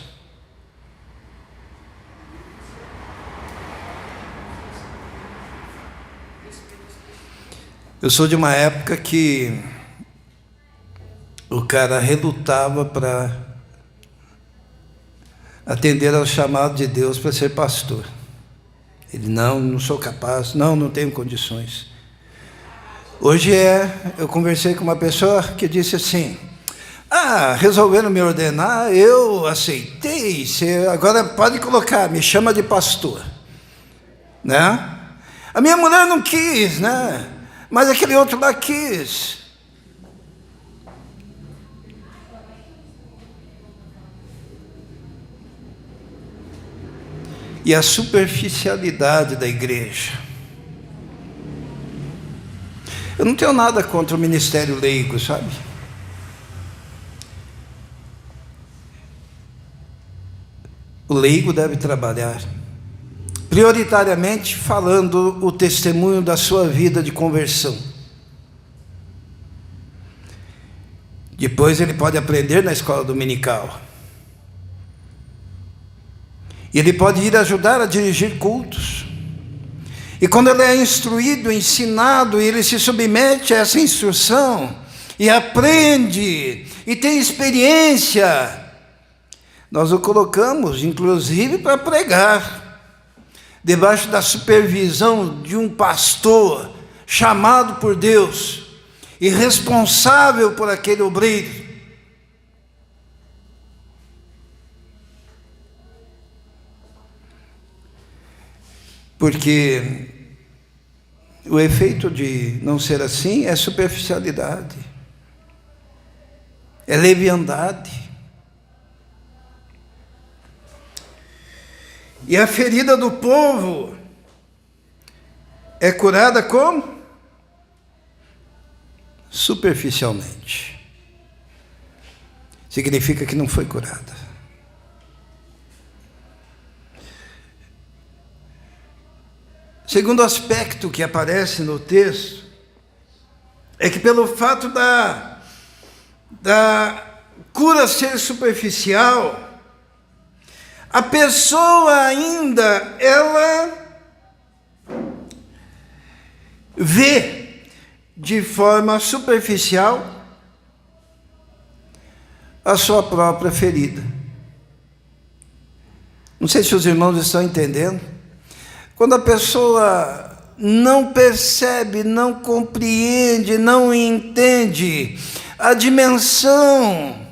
Eu sou de uma época que o cara relutava para atender ao chamado de Deus para ser pastor. Ele: não sou capaz, não tenho condições. Hoje eu conversei com uma pessoa que disse assim: resolveram me ordenar, eu aceitei, agora pode colocar, me chama de pastor, né? A minha mulher não quis, né? Mas aquele outro lá quis. E a superficialidade da igreja. Eu não tenho nada contra o ministério leigo, sabe? O leigo deve trabalhar, prioritariamente falando o testemunho da sua vida de conversão. Depois ele pode aprender na escola dominical. Ele pode ir ajudar a dirigir cultos. E quando ele é instruído, ensinado, ele se submete a essa instrução e aprende e tem experiência, nós o colocamos, inclusive, para pregar, debaixo da supervisão de um pastor chamado por Deus e responsável por aquele obreiro. Porque o efeito de não ser assim é superficialidade, é leviandade. E a ferida do povo é curada como? Superficialmente. Significa que não foi curada. Segundo aspecto que aparece no texto, é que pelo fato da cura ser superficial, a pessoa ainda, ela vê de forma superficial a sua própria ferida. Não sei se os irmãos estão entendendo. Quando a pessoa não percebe, não compreende, não entende a dimensão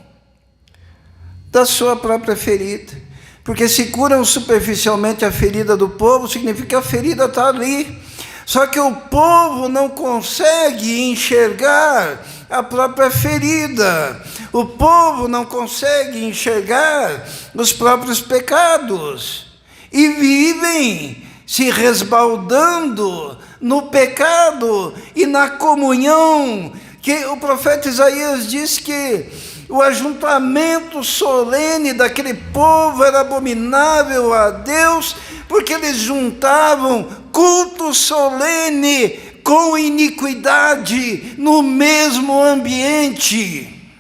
da sua própria ferida, porque se curam superficialmente a ferida do povo, significa que a ferida está ali, só que o povo não consegue enxergar a própria ferida, o povo não consegue enxergar os próprios pecados, e vivem se resbaldando no pecado e na comunhão, que o profeta Isaías diz que o ajuntamento solene daquele povo era abominável a Deus, porque eles juntavam culto solene com iniquidade no mesmo ambiente.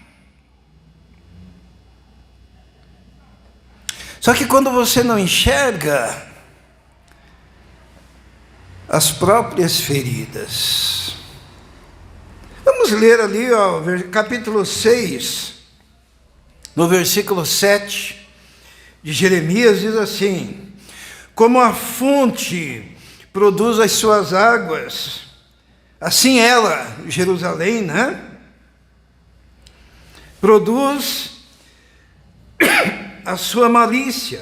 Só que quando você não enxerga as próprias feridas. Vamos ler ali, capítulo 6, no versículo 7 de Jeremias, diz assim: Como a fonte produz as suas águas, assim ela, Jerusalém, né? Produz a sua malícia.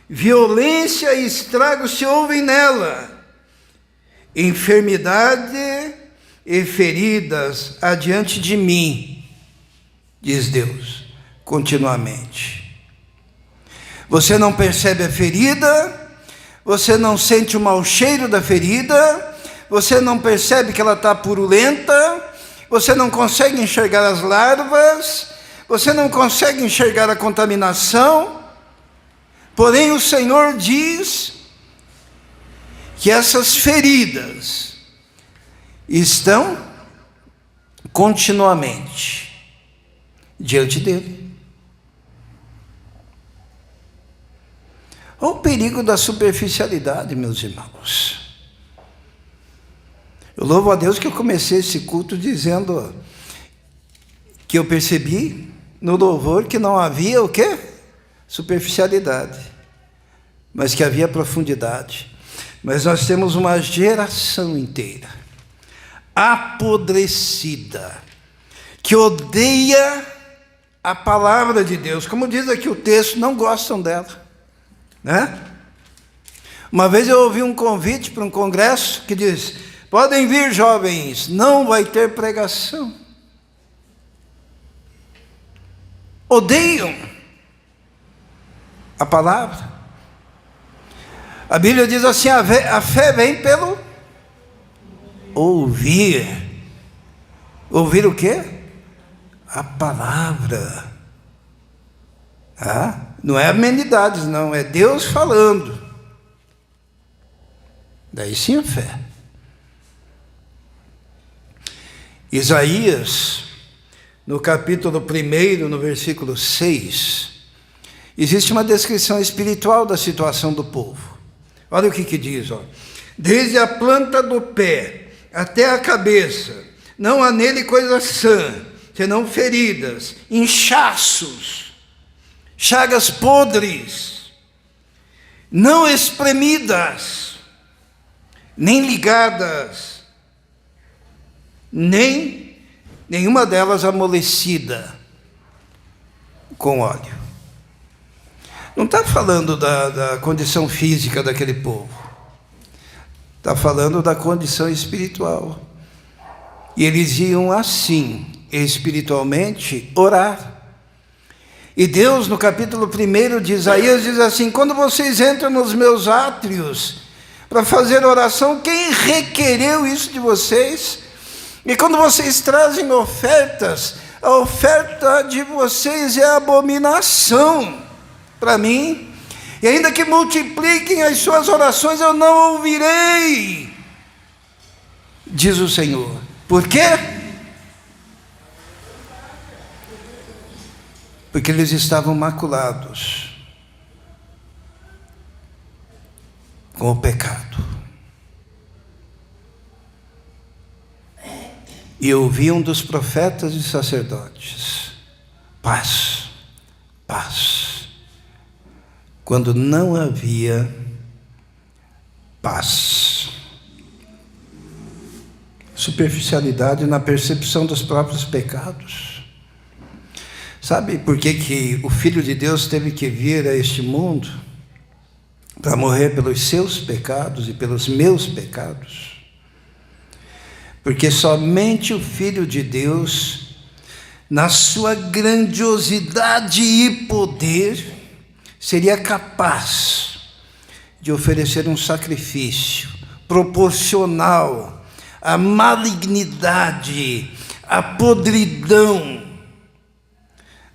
Violência e estrago se ouvem nela. Enfermidade e feridas adiante de mim, diz Deus, continuamente. Você não percebe a ferida, você não sente o mau cheiro da ferida, você não percebe que ela está purulenta, você não consegue enxergar as larvas, você não consegue enxergar a contaminação, porém o Senhor diz que essas feridas estão continuamente diante dele. Olha o perigo da superficialidade, meus irmãos. Eu louvo a Deus que eu comecei esse culto dizendo que eu percebi no louvor que não havia o quê? Superficialidade, mas que havia profundidade. Mas nós temos uma geração inteira apodrecida, que odeia a palavra de Deus. Como diz aqui o texto, não gostam dela, né? Uma vez eu ouvi um convite para um congresso que diz: podem vir, jovens, não vai ter pregação. Odeiam a palavra. A Bíblia diz assim: a fé vem pelo ouvir. Ouvir o quê? A palavra. Não é amenidades, não, é Deus falando. Daí sim a fé. Isaías, no capítulo 1, no versículo 6, existe uma descrição espiritual da situação do povo. Olha o que diz, ó. Desde a planta do pé até a cabeça, não há nele coisa sã, senão feridas, inchaços, chagas podres, não espremidas, nem ligadas, nem nenhuma delas amolecida com óleo. Não está falando da condição física daquele povo. Está falando da condição espiritual. E eles iam assim, espiritualmente, orar. E Deus, no capítulo 1 de Isaías, diz assim: quando vocês entram nos meus átrios para fazer oração, quem requereu isso de vocês? E quando vocês trazem ofertas, a oferta de vocês é abominação para mim, e ainda que multipliquem as suas orações, eu não ouvirei, diz o Senhor. Por quê? Porque eles estavam maculados com o pecado, e ouviam dos profetas e sacerdotes: paz, paz, quando não havia paz. Superficialidade na percepção dos próprios pecados. Sabe por que o Filho de Deus teve que vir a este mundo? Para morrer pelos seus pecados e pelos meus pecados. Porque somente o Filho de Deus, na sua grandiosidade e poder, seria capaz de oferecer um sacrifício proporcional à malignidade, à podridão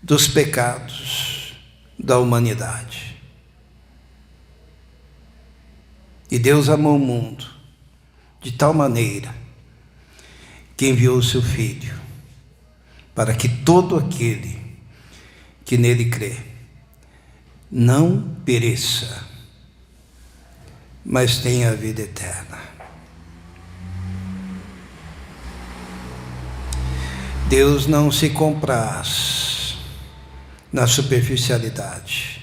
dos pecados da humanidade. E Deus amou o mundo de tal maneira que enviou o seu Filho, para que todo aquele que nele crê não pereça, mas tenha a vida eterna. Deus não se compraz na superficialidade.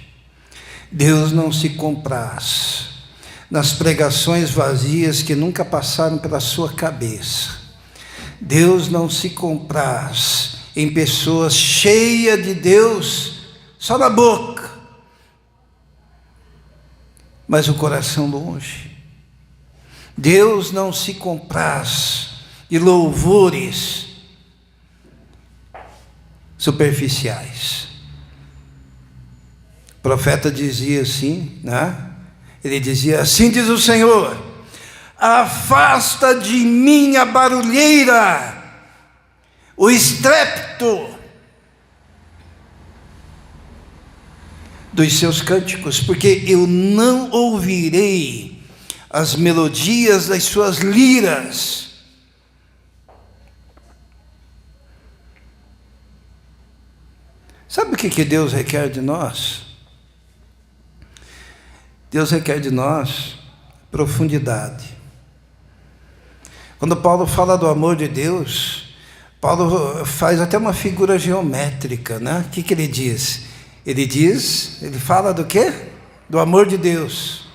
Deus não se compraz nas pregações vazias que nunca passaram pela sua cabeça. Deus não se compraz em pessoas cheias de Deus só na boca, mas o coração longe. Deus não se compraz de louvores superficiais. O profeta dizia assim, né? Ele dizia: assim diz o Senhor, afasta de mim a barulheira, o estrépito dos seus cânticos, porque eu não ouvirei as melodias das suas liras. Sabe o que Deus requer de nós? Deus requer de nós profundidade. Quando Paulo fala do amor de Deus, Paulo faz até uma figura geométrica, né? O que ele diz? Ele fala do quê? Do amor de Deus,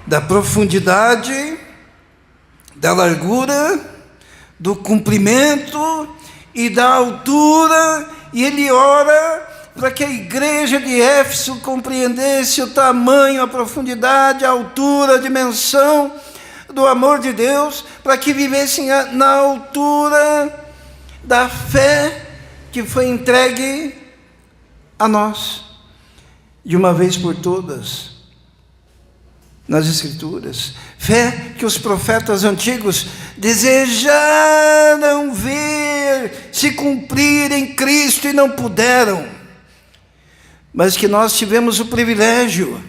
da profundidade, da largura, do comprimento e da altura, e ele ora para que a igreja de Éfeso compreendesse o tamanho, a profundidade, a altura, a dimensão do amor de Deus, para que vivessem na altura da fé que foi entregue a nós, de uma vez por todas, nas Escrituras. Fé que os profetas antigos desejaram ver se cumprir em Cristo e não puderam, mas que nós tivemos o privilégio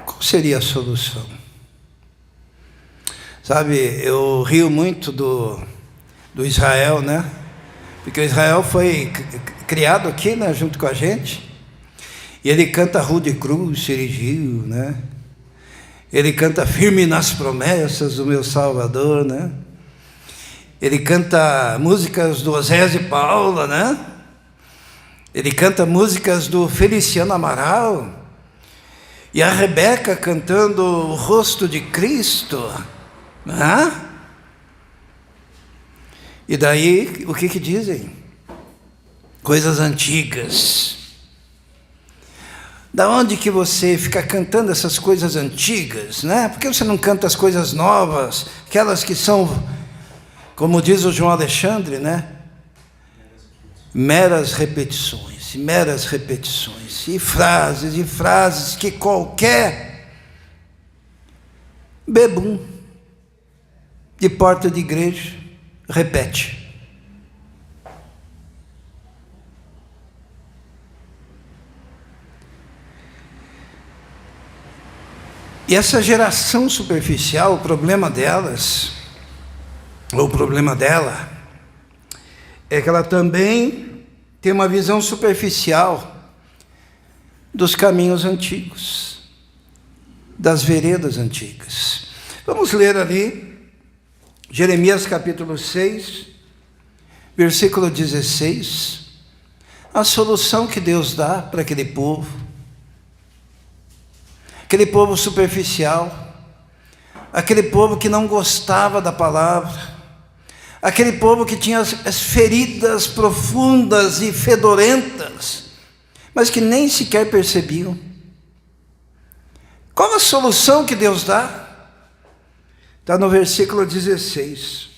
Qual seria a solução? Sabe, eu rio muito do Israel, né? Porque o Israel foi criado aqui, né, junto com a gente, e ele canta Rude Cruz, Sirigiu, né? Ele canta Firme nas Promessas do Meu Salvador, né? Ele canta músicas do Osés de Paula, né? Ele canta músicas do Feliciano Amaral, e a Rebeca cantando O Rosto de Cristo, né? E daí, o que dizem? Coisas antigas. Da onde que você fica cantando essas coisas antigas, né? Por que você não canta as coisas novas, aquelas que são, como diz o João Alexandre, né? Meras repetições, e frases que qualquer bebum de porta de igreja repete. E essa geração superficial, o problema dela, é que ela também tem uma visão superficial dos caminhos antigos, das veredas antigas. Vamos ler ali, Jeremias capítulo 6, versículo 16, a solução que Deus dá para aquele povo superficial, aquele povo que não gostava da palavra, aquele povo que tinha as feridas profundas e fedorentas, mas que nem sequer percebiam. Qual a solução que Deus dá? Está no versículo 16.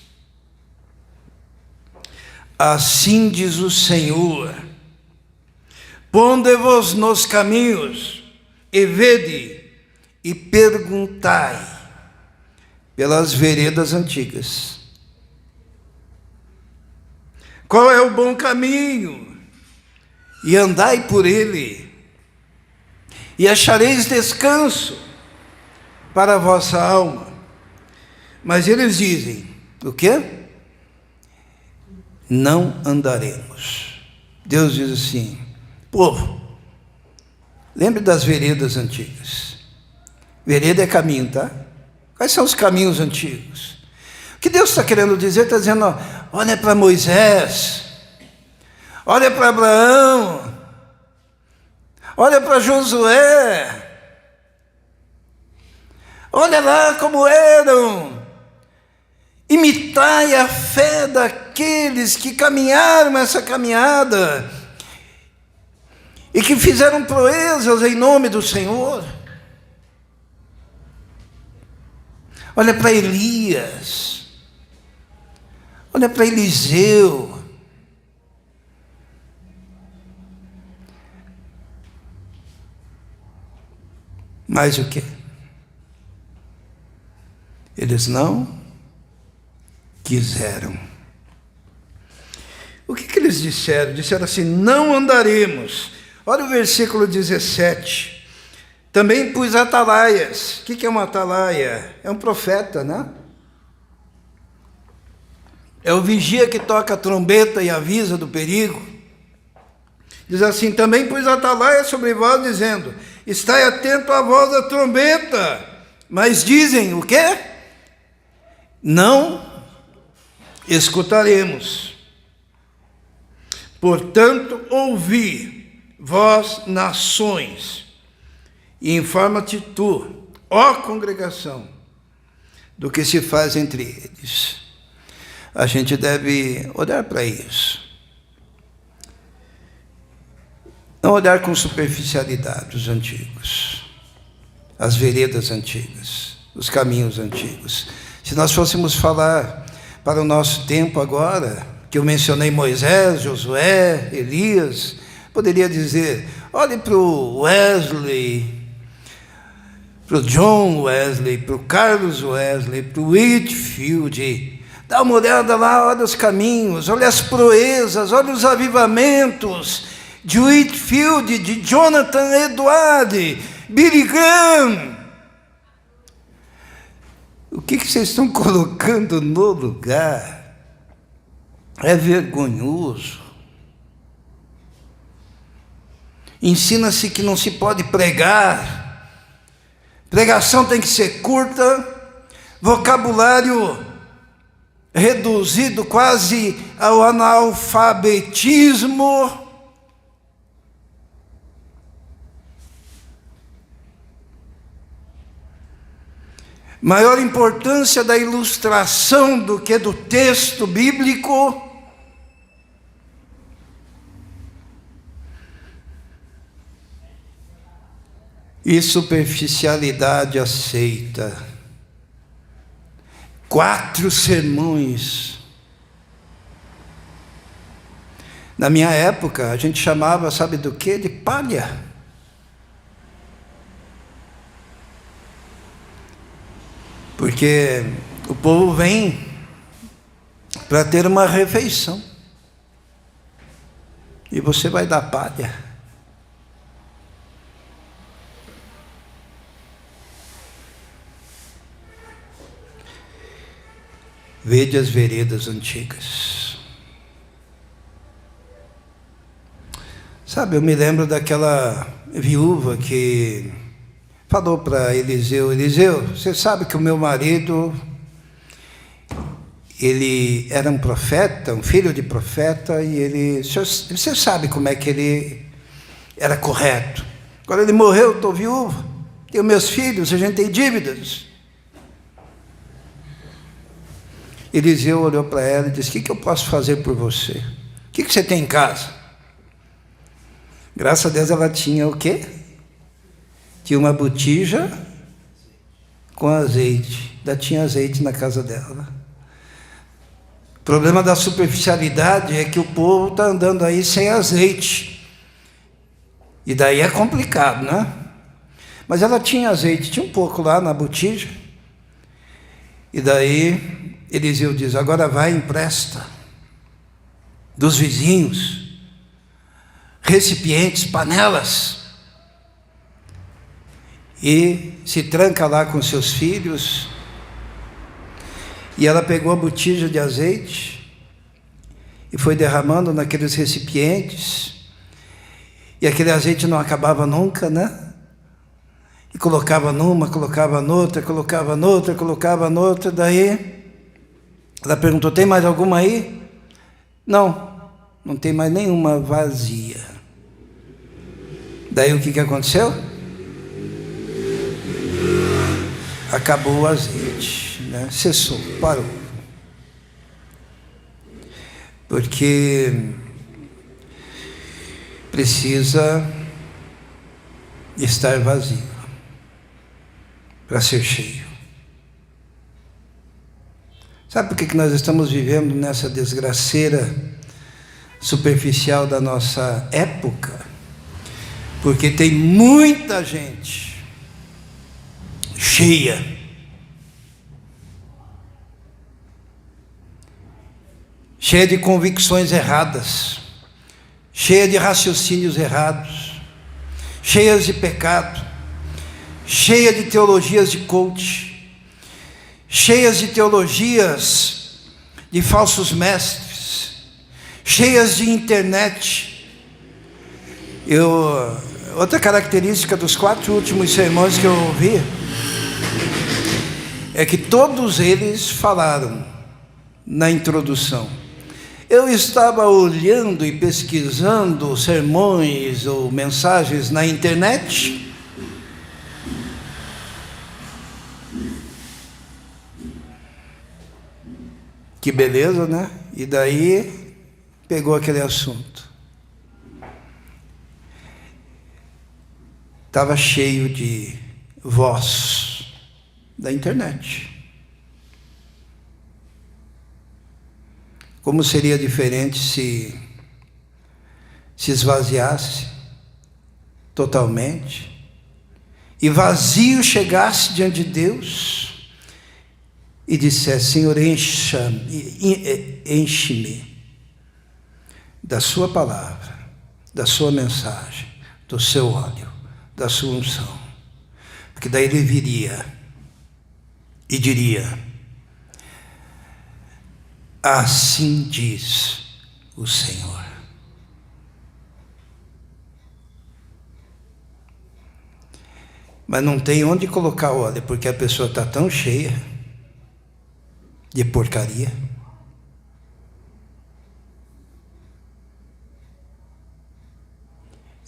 Assim diz o Senhor: ponde-vos nos caminhos, e vede, e perguntai pelas veredas antigas. Qual é o bom caminho? E andai por ele, e achareis descanso para a vossa alma. Mas eles dizem, o quê? Não andaremos. Deus diz assim: povo, lembre das veredas antigas. Vereda é caminho, tá? Quais são os caminhos antigos? O que Deus está querendo dizer? Está dizendo, ó, olha para Moisés, olha para Abraão, olha para Josué, olha lá como eram, imitai a fé daqueles que caminharam essa caminhada e que fizeram proezas em nome do Senhor. Olha para Elias, olha para Eliseu, mas o quê? Eles não quiseram. O que eles disseram? Disseram assim, não andaremos. Olha o versículo 17. Também pus atalaias. O que é uma atalaia? É um profeta, né? É o vigia que toca a trombeta e avisa do perigo. Diz assim, também pus atalaias sobre vós, dizendo, estai atento à voz da trombeta. Mas dizem o quê? Não escutaremos. Portanto, ouvi, vós nações, e informa-te tu, ó congregação, do que se faz entre eles. A gente deve olhar para isso. Não olhar com superficialidade os antigos, as veredas antigas, os caminhos antigos. Se nós fôssemos falar para o nosso tempo agora, que eu mencionei Moisés, Josué, Elias, poderia dizer, olhe para o Wesley, para o John Wesley, para o Carlos Wesley, para o Whitefield, dá uma olhada lá, olha os caminhos, olha as proezas, olha os avivamentos de Whitefield, de Jonathan Edwards, Billy Graham. O que vocês estão colocando no lugar? É vergonhoso. Ensina-se que não se pode pregar. Pregação tem que ser curta, vocabulário reduzido quase ao analfabetismo. Maior importância da ilustração do que do texto bíblico. E superficialidade aceita. 4 sermões. Na minha época, a gente chamava, sabe do quê? De palha. Porque o povo vem para ter uma refeição. E você vai dar palha. Vede as veredas antigas. Sabe, eu me lembro daquela viúva que falou para Eliseu, Eliseu, você sabe que o meu marido, ele era um profeta, um filho de profeta, e você sabe como é que ele era correto. Agora ele morreu, estou viúva, tenho meus filhos, a gente tem dívidas. Eliseu olhou para ela e disse, o que eu posso fazer por você? O que você tem em casa? Graças a Deus ela tinha o quê? Tinha uma botija com azeite. Ainda tinha azeite na casa dela. O problema da superficialidade é que o povo está andando aí sem azeite. E daí é complicado, né? Mas ela tinha azeite, tinha um pouco lá na botija. E daí Eliseu diz, agora vai e empresta dos vizinhos, recipientes, panelas, e se tranca lá com seus filhos. E ela pegou a botija de azeite e foi derramando naqueles recipientes, e aquele azeite não acabava nunca, né? E colocava numa, colocava noutra, colocava noutra, colocava noutra, daí Ela perguntou: tem mais alguma aí? Não, não tem mais nenhuma, vazia. Daí o que aconteceu? Acabou o azeite, né? Cessou, parou. Porque precisa estar vazio para ser cheio. Sabe por que nós estamos vivendo nessa desgraceira superficial da nossa época? Porque tem muita gente cheia, cheia de convicções erradas, cheia de raciocínios errados, cheias de pecado, cheia de teologias de coach, cheias de teologias de falsos mestres, cheias de internet. Outra característica dos 4 últimos sermões que eu ouvi é que todos eles falaram na introdução: eu estava olhando e pesquisando sermões ou mensagens na internet, que beleza, né? E daí pegou aquele assunto. Estava cheio de voz da internet. Como seria diferente se esvaziasse totalmente e vazio chegasse diante de Deus e dissesse: Senhor, enche-me da sua palavra, da sua mensagem, do seu óleo, da sua unção. Porque daí ele viria e diria: assim diz o Senhor. Mas não tem onde colocar óleo, porque a pessoa está tão cheia de porcaria.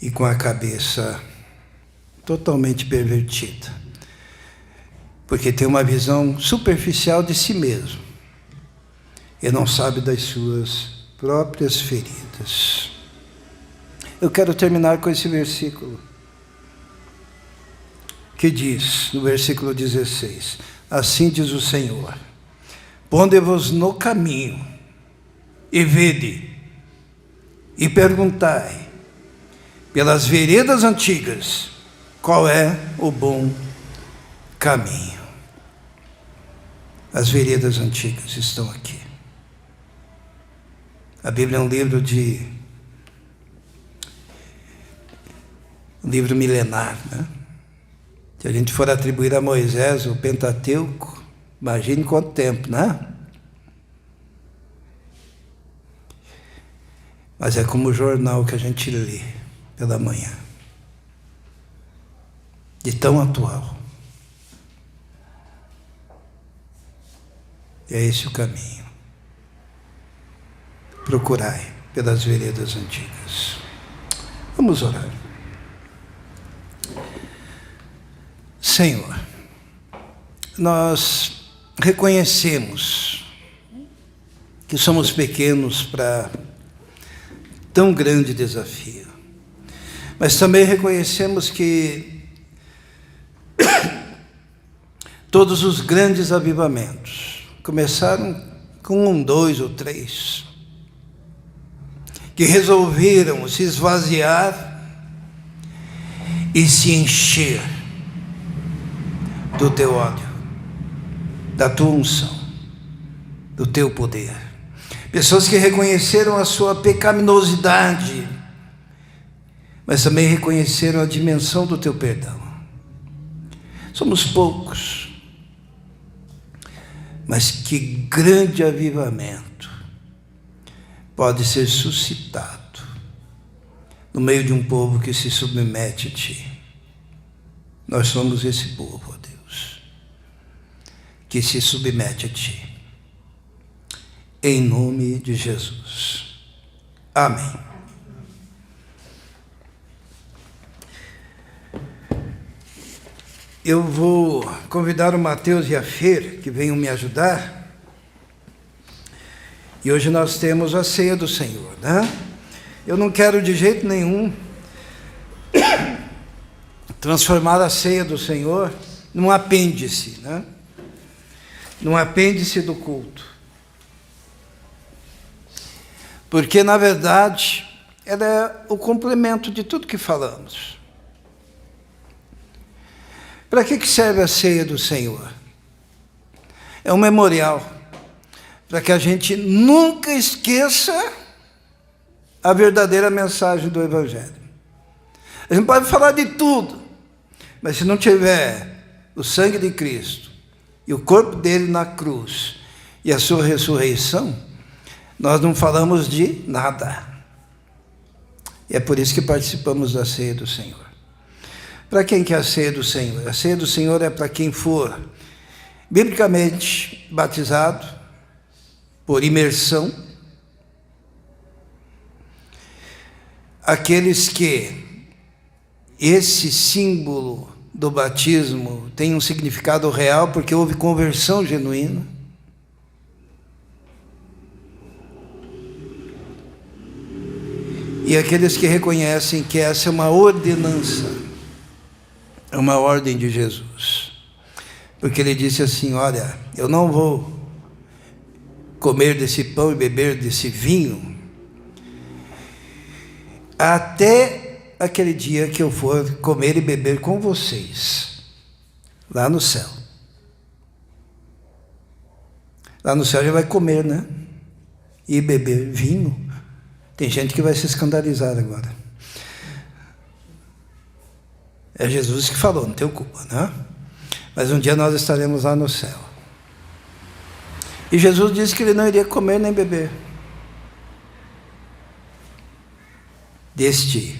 E com a cabeça totalmente pervertida. Porque tem uma visão superficial de si mesmo. E não sabe das suas próprias feridas. Eu quero terminar com esse versículo, que diz, no versículo 16: assim diz o Senhor: ponde-vos no caminho, e vede, e perguntai, pelas veredas antigas, qual é o bom caminho. As veredas antigas estão aqui. A Bíblia é um livro milenar, né? Se a gente for atribuir a Moisés o Pentateuco, imagine quanto tempo, né? Mas é como o jornal que a gente lê pela manhã, de tão atual. E é esse o caminho. Procurai pelas veredas antigas. Vamos orar. Senhor, nós reconhecemos que somos pequenos para tão grande desafio, mas também reconhecemos que todos os grandes avivamentos começaram com 1, 2 ou 3, que resolveram se esvaziar e se encher do teu óleo, da tua unção, do teu poder. Pessoas que reconheceram a sua pecaminosidade, mas também reconheceram a dimensão do teu perdão. Somos poucos, mas que grande avivamento pode ser suscitado no meio de um povo que se submete a ti. Nós somos esse povo, ó Deus, que se submete a ti. em nome de Jesus. Amém. Eu vou convidar o Mateus e a Fer, que venham me ajudar. E hoje nós temos a ceia do Senhor, né? Eu não quero de jeito nenhum transformar a ceia do Senhor num apêndice, né? Num apêndice do culto. Porque, na verdade, ela é o complemento de tudo que falamos. Para que serve a ceia do Senhor? É um memorial, para que a gente nunca esqueça a verdadeira mensagem do Evangelho. A gente pode falar de tudo, mas se não tiver o sangue de Cristo e o corpo dele na cruz e a sua ressurreição, nós não falamos de nada. E é por isso que participamos da ceia do Senhor. Para quem que é a ceia do Senhor? A ceia do Senhor é para quem for biblicamente batizado, por imersão, aqueles que esse símbolo do batismo tem um significado real, porque houve conversão genuína, e aqueles que reconhecem que essa é uma ordenança, é uma ordem de Jesus, porque ele disse assim: olha, eu não vou comer desse pão e beber desse vinho até aquele dia que eu for comer e beber com vocês lá no céu. Lá no céu já vai comer, né? E beber vinho. Tem gente que vai se escandalizar agora. É Jesus que falou, não tenho culpa, né? Mas um dia nós estaremos lá no céu. E Jesus disse que ele não iria comer nem beber destes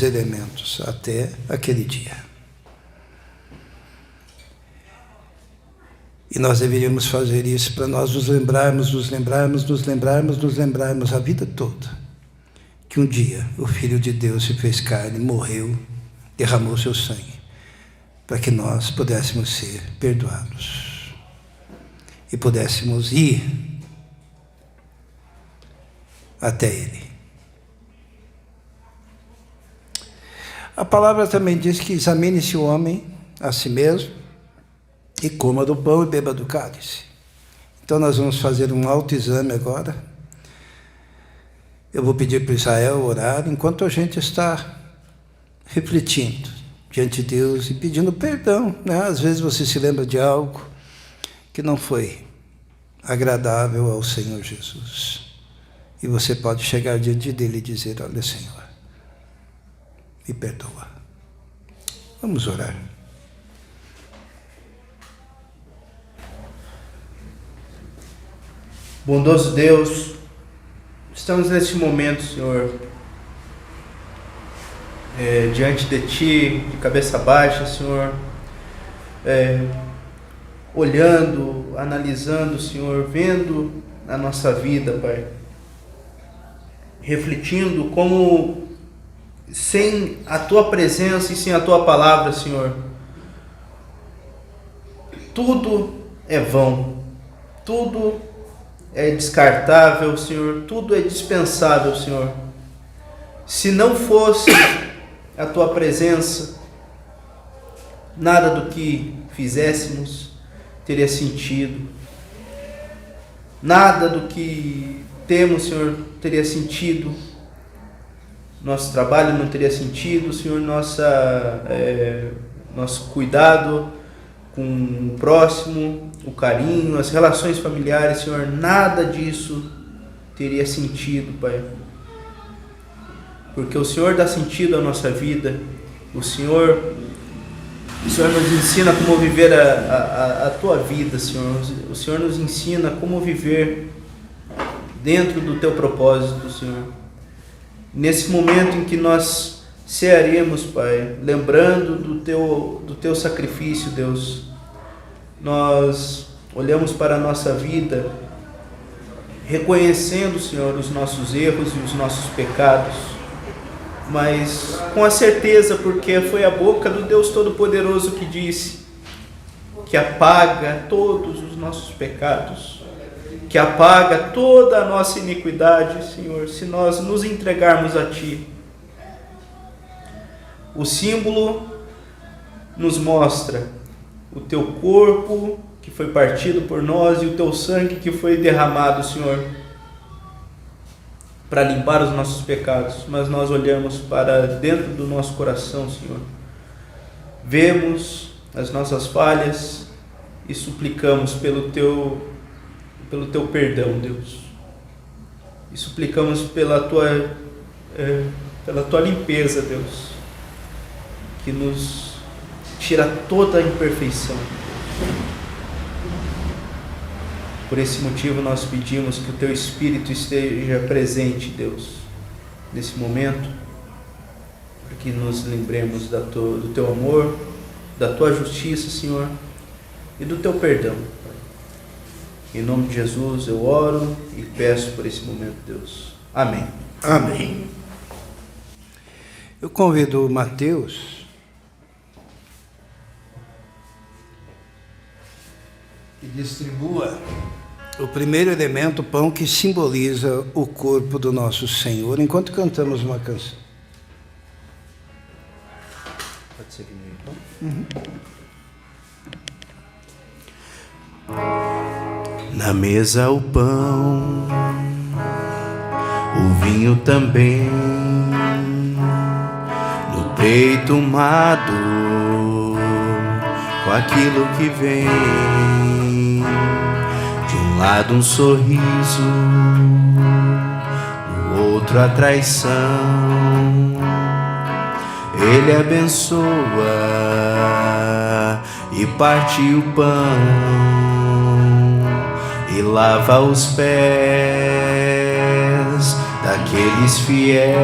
elementos até aquele dia. E nós deveríamos fazer isso para nós nos lembrarmos a vida toda que um dia o Filho de Deus se fez carne, morreu, derramou seu sangue, para que nós pudéssemos ser perdoados e pudéssemos ir até Ele. A palavra também diz que examine-se o homem a si mesmo e coma do pão e beba do cálice. Então nós vamos fazer um autoexame agora. Eu vou pedir para Israel orar enquanto a gente está refletindo diante de Deus e pedindo perdão, né? Às vezes você se lembra de algo que não foi agradável ao Senhor Jesus. E você pode chegar diante dele e dizer: olha, Senhor, me perdoa. Vamos orar. Bondoso Deus, estamos neste momento, Senhor, diante de Ti, de cabeça baixa, Senhor, olhando, analisando, Senhor, vendo a nossa vida, Pai, refletindo como sem a Tua presença e sem a Tua palavra, Senhor, tudo é vão, tudo é descartável, Senhor, tudo é dispensável, Senhor. Se não fosse a Tua presença, nada do que fizéssemos teria sentido. Nada do que temos, Senhor, teria sentido. Nosso trabalho não teria sentido, Senhor, nosso cuidado com o próximo, o carinho, as relações familiares, Senhor, nada disso teria sentido, Pai. Porque o Senhor dá sentido à nossa vida, o Senhor nos ensina como viver a Tua vida, Senhor. O Senhor nos ensina como viver dentro do Teu propósito, Senhor. Nesse momento em que nós cearemos, Pai, lembrando do Teu sacrifício, Deus, nós olhamos para a nossa vida reconhecendo, Senhor, os nossos erros e os nossos pecados, mas com a certeza, porque foi a boca do Deus Todo-Poderoso que disse que apaga todos os nossos pecados, que apaga toda a nossa iniquidade, Senhor, se nós nos entregarmos a Ti. O símbolo nos mostra o Teu corpo que foi partido por nós e o Teu sangue que foi derramado, Senhor, para limpar os nossos pecados, mas nós olhamos para dentro do nosso coração, Senhor, vemos as nossas falhas e suplicamos pelo Teu perdão, Deus, e suplicamos pela Tua limpeza, Deus, que nos tira toda a imperfeição. Por esse motivo nós pedimos que o Teu Espírito esteja presente, Deus, nesse momento, para que nos lembremos do Teu amor, da Tua justiça, Senhor, e do Teu perdão. Em nome de Jesus eu oro e peço por esse momento, Deus. Amém. Amém. Eu convido o Mateus que distribua o primeiro elemento, o pão, que simboliza o corpo do nosso Senhor, enquanto cantamos uma canção. Pode ser comigo, então? Na mesa o pão, o vinho também, no peito umado, com aquilo que vem. De um lado um sorriso, do outro a traição. Ele abençoa e parte o pão e lava os pés daqueles fiéis,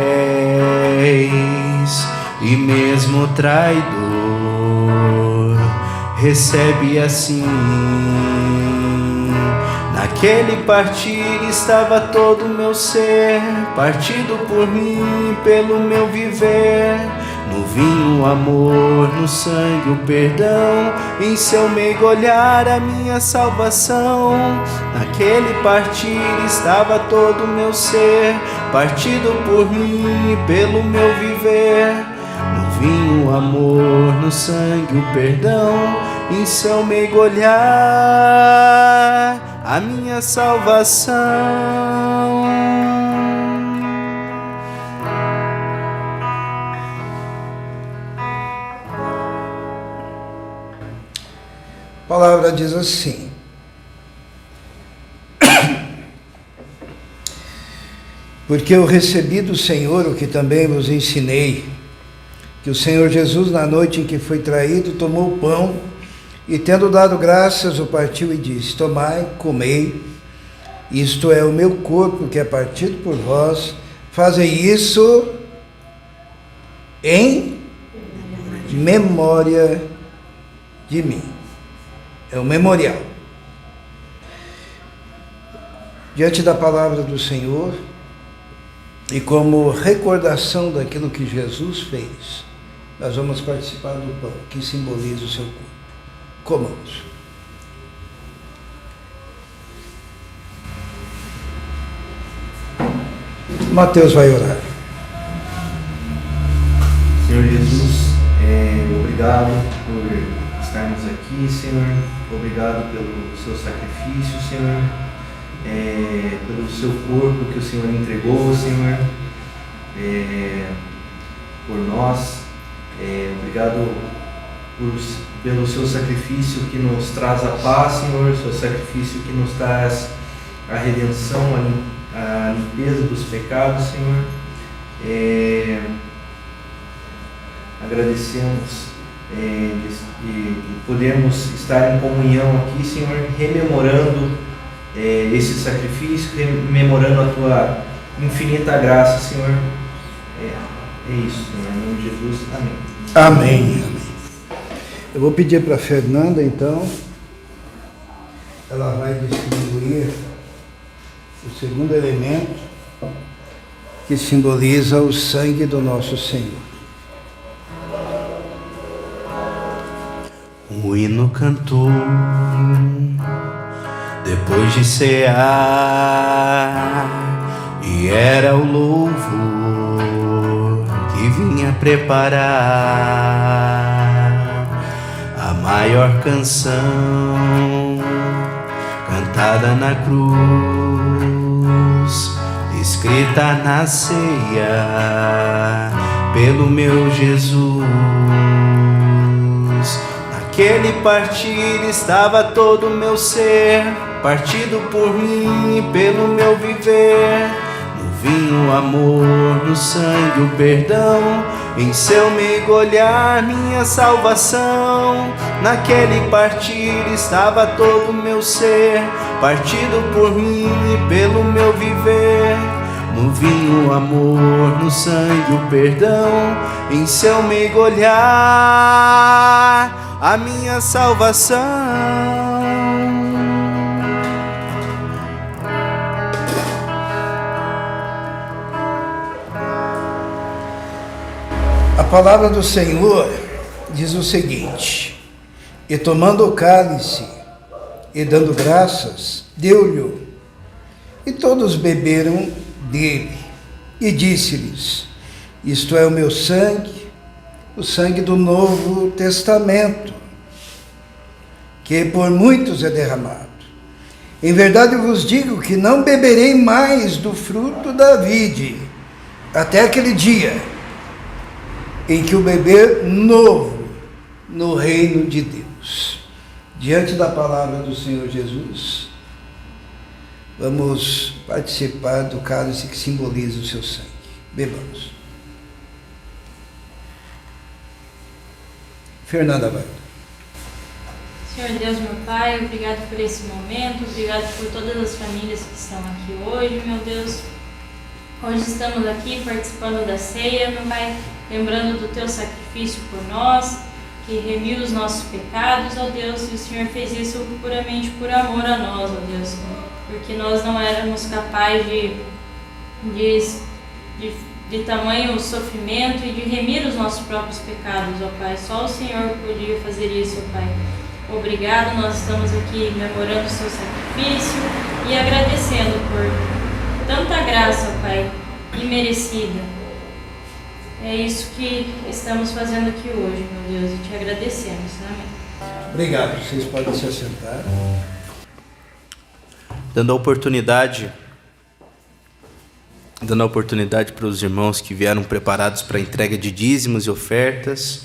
e mesmo o traidor recebe assim. Naquele partir estava todo o meu ser, partido por mim, pelo meu viver. No vinho o amor, no sangue o perdão, em seu meigo olhar a minha salvação. Naquele partir estava todo o meu ser, partido por mim, pelo meu viver. No vinho o amor, no sangue o perdão, em seu meigo olhar a minha salvação. A palavra diz assim: porque eu recebi do Senhor o que também vos ensinei, que o Senhor Jesus, na noite em que foi traído, tomou o pão e, tendo dado graças, o partiu e disse: tomai, comei, isto é o meu corpo que é partido por vós, fazei isso em memória de mim. É o memorial. Diante da palavra do Senhor e como recordação daquilo que Jesus fez, nós vamos participar do pão, que simboliza o seu corpo. Comamos. Mateus vai orar. Senhor Jesus, obrigado por estarmos aqui, Senhor. Obrigado pelo seu sacrifício, Senhor. Pelo seu corpo que o Senhor entregou, Senhor, por nós. Obrigado pelo seu sacrifício que nos traz a paz, Senhor. Seu sacrifício que nos traz a redenção, a limpeza dos pecados, Senhor. Agradecemos e podemos estar em comunhão aqui, Senhor, rememorando esse sacrifício, rememorando a Tua infinita graça, Senhor. É isso, Senhor, em nome de Jesus, amém. Amém. Amém. Eu vou pedir para a Fernanda, então, ela vai distribuir o segundo elemento que simboliza o sangue do nosso Senhor. O hino cantou depois de cear, e era o louvor que vinha preparar a maior canção cantada na cruz, escrita na ceia pelo meu Jesus. Naquele partir estava todo o meu ser, partido por mim e pelo meu viver. No vinho o amor, no sangue o perdão, em seu mergulhar minha salvação. Naquele partir estava todo o meu ser, partido por mim e pelo meu viver. No vinho o amor, no sangue o perdão, em seu mergulhar a minha salvação. A palavra do Senhor diz o seguinte: e tomando o cálice e dando graças, deu-lhe, e todos beberam dele, e disse-lhes: isto é o meu sangue, o sangue do Novo Testamento, que por muitos é derramado. Em verdade eu vos digo que não beberei mais do fruto da vide, até aquele dia em que o beber novo no reino de Deus. Diante da palavra do Senhor Jesus, vamos participar do cálice que simboliza o seu sangue. Bebamos. Fernanda vai. Senhor Deus, meu Pai, obrigado por esse momento, obrigado por todas as famílias que estão aqui hoje, meu Deus. Hoje estamos aqui participando da ceia, meu Pai, lembrando do Teu sacrifício por nós, que remiu os nossos pecados, ó Deus, e o Senhor fez isso puramente por amor a nós, ó Deus, porque nós não éramos capazes de tamanho sofrimento e de remir os nossos próprios pecados, ó Pai. Só o Senhor podia fazer isso, ó Pai. Obrigado, nós estamos aqui memorando o Seu sacrifício e agradecendo por tanta graça, ó Pai, imerecida. É isso que estamos fazendo aqui hoje, meu Deus, e te agradecemos. Amém. Obrigado, vocês podem se assentar. Dando a oportunidade para os irmãos que vieram preparados para a entrega de dízimos e ofertas,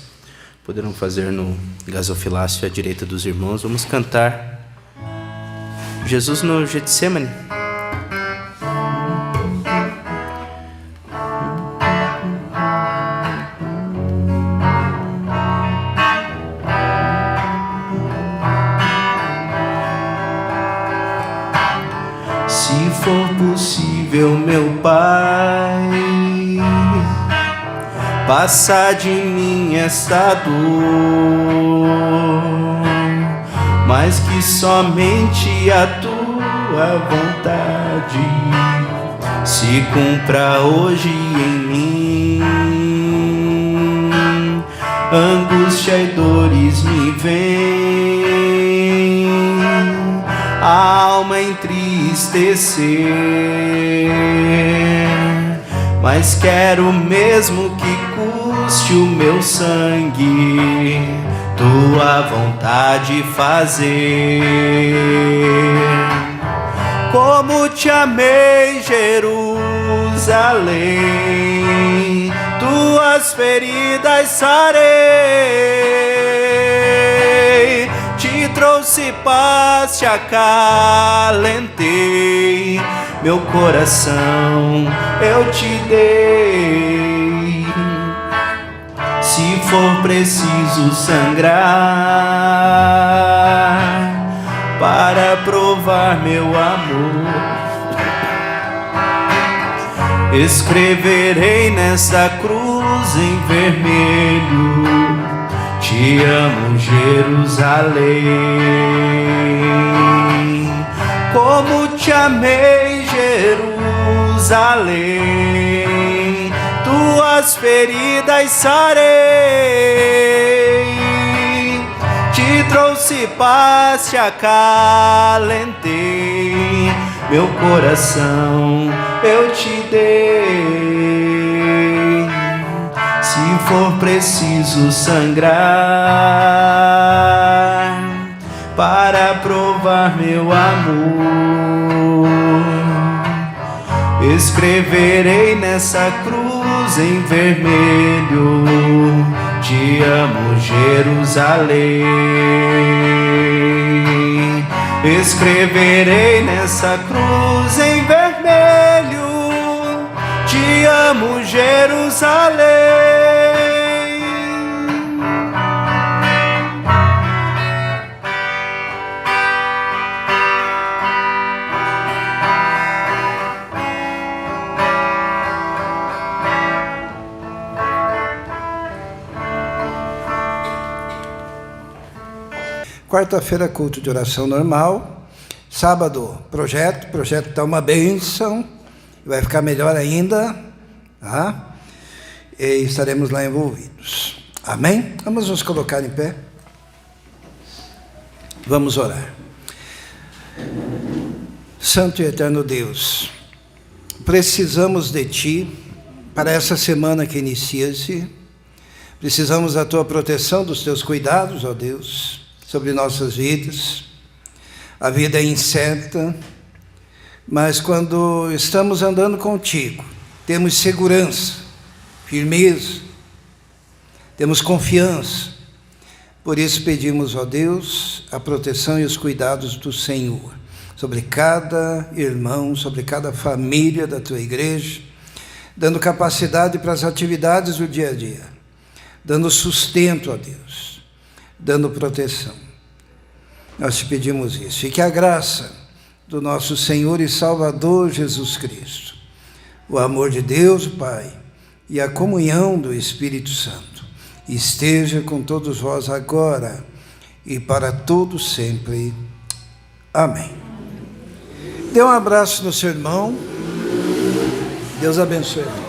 poderão fazer no gasofilácio à direita dos irmãos. Vamos cantar Jesus no Getsemane. Se for possível, meu Pai, passa de mim esta dor, mas que somente a Tua vontade se cumpra hoje em mim. Angústia e dores me vêm, a alma entristecer, mas quero mesmo que custe o meu sangue, Tua vontade fazer. Como te amei, Jerusalém, Tuas feridas sarei, te trouxe paz, te acalentei, meu coração eu te dei. Se for preciso sangrar para provar meu amor, escreverei nesta cruz em vermelho: te amo, Jerusalém. Como te amei, Jerusalém, tuas feridas sarei, te trouxe paz, te acalentei, meu coração eu te dei. Se for preciso sangrar para provar meu amor, escreverei nessa cruz em vermelho: te amo, Jerusalém. Escreverei nessa cruz em vermelho: te amo, Jerusalém. Quarta-feira, culto de oração normal. Sábado, projeto. O projeto está uma bênção. Vai ficar melhor ainda. Tá? E estaremos lá envolvidos. Amém? Vamos nos colocar em pé. Vamos orar. Santo e eterno Deus, precisamos de Ti para essa semana que inicia-se. Precisamos da Tua proteção, dos Teus cuidados, ó Deus, sobre nossas vidas. A vida é incerta, mas quando estamos andando contigo, temos segurança, firmeza, temos confiança. Por isso pedimos, ó Deus, a proteção e os cuidados do Senhor sobre cada irmão, sobre cada família da Tua igreja, dando capacidade para as atividades do dia a dia, dando sustento, ó Deus, dando proteção. Nós te pedimos isso, e que a graça do nosso Senhor e Salvador Jesus Cristo, o amor de Deus, o Pai, e a comunhão do Espírito Santo esteja com todos vós agora e para todos sempre. Amém. Dê um abraço no seu irmão. Deus abençoe.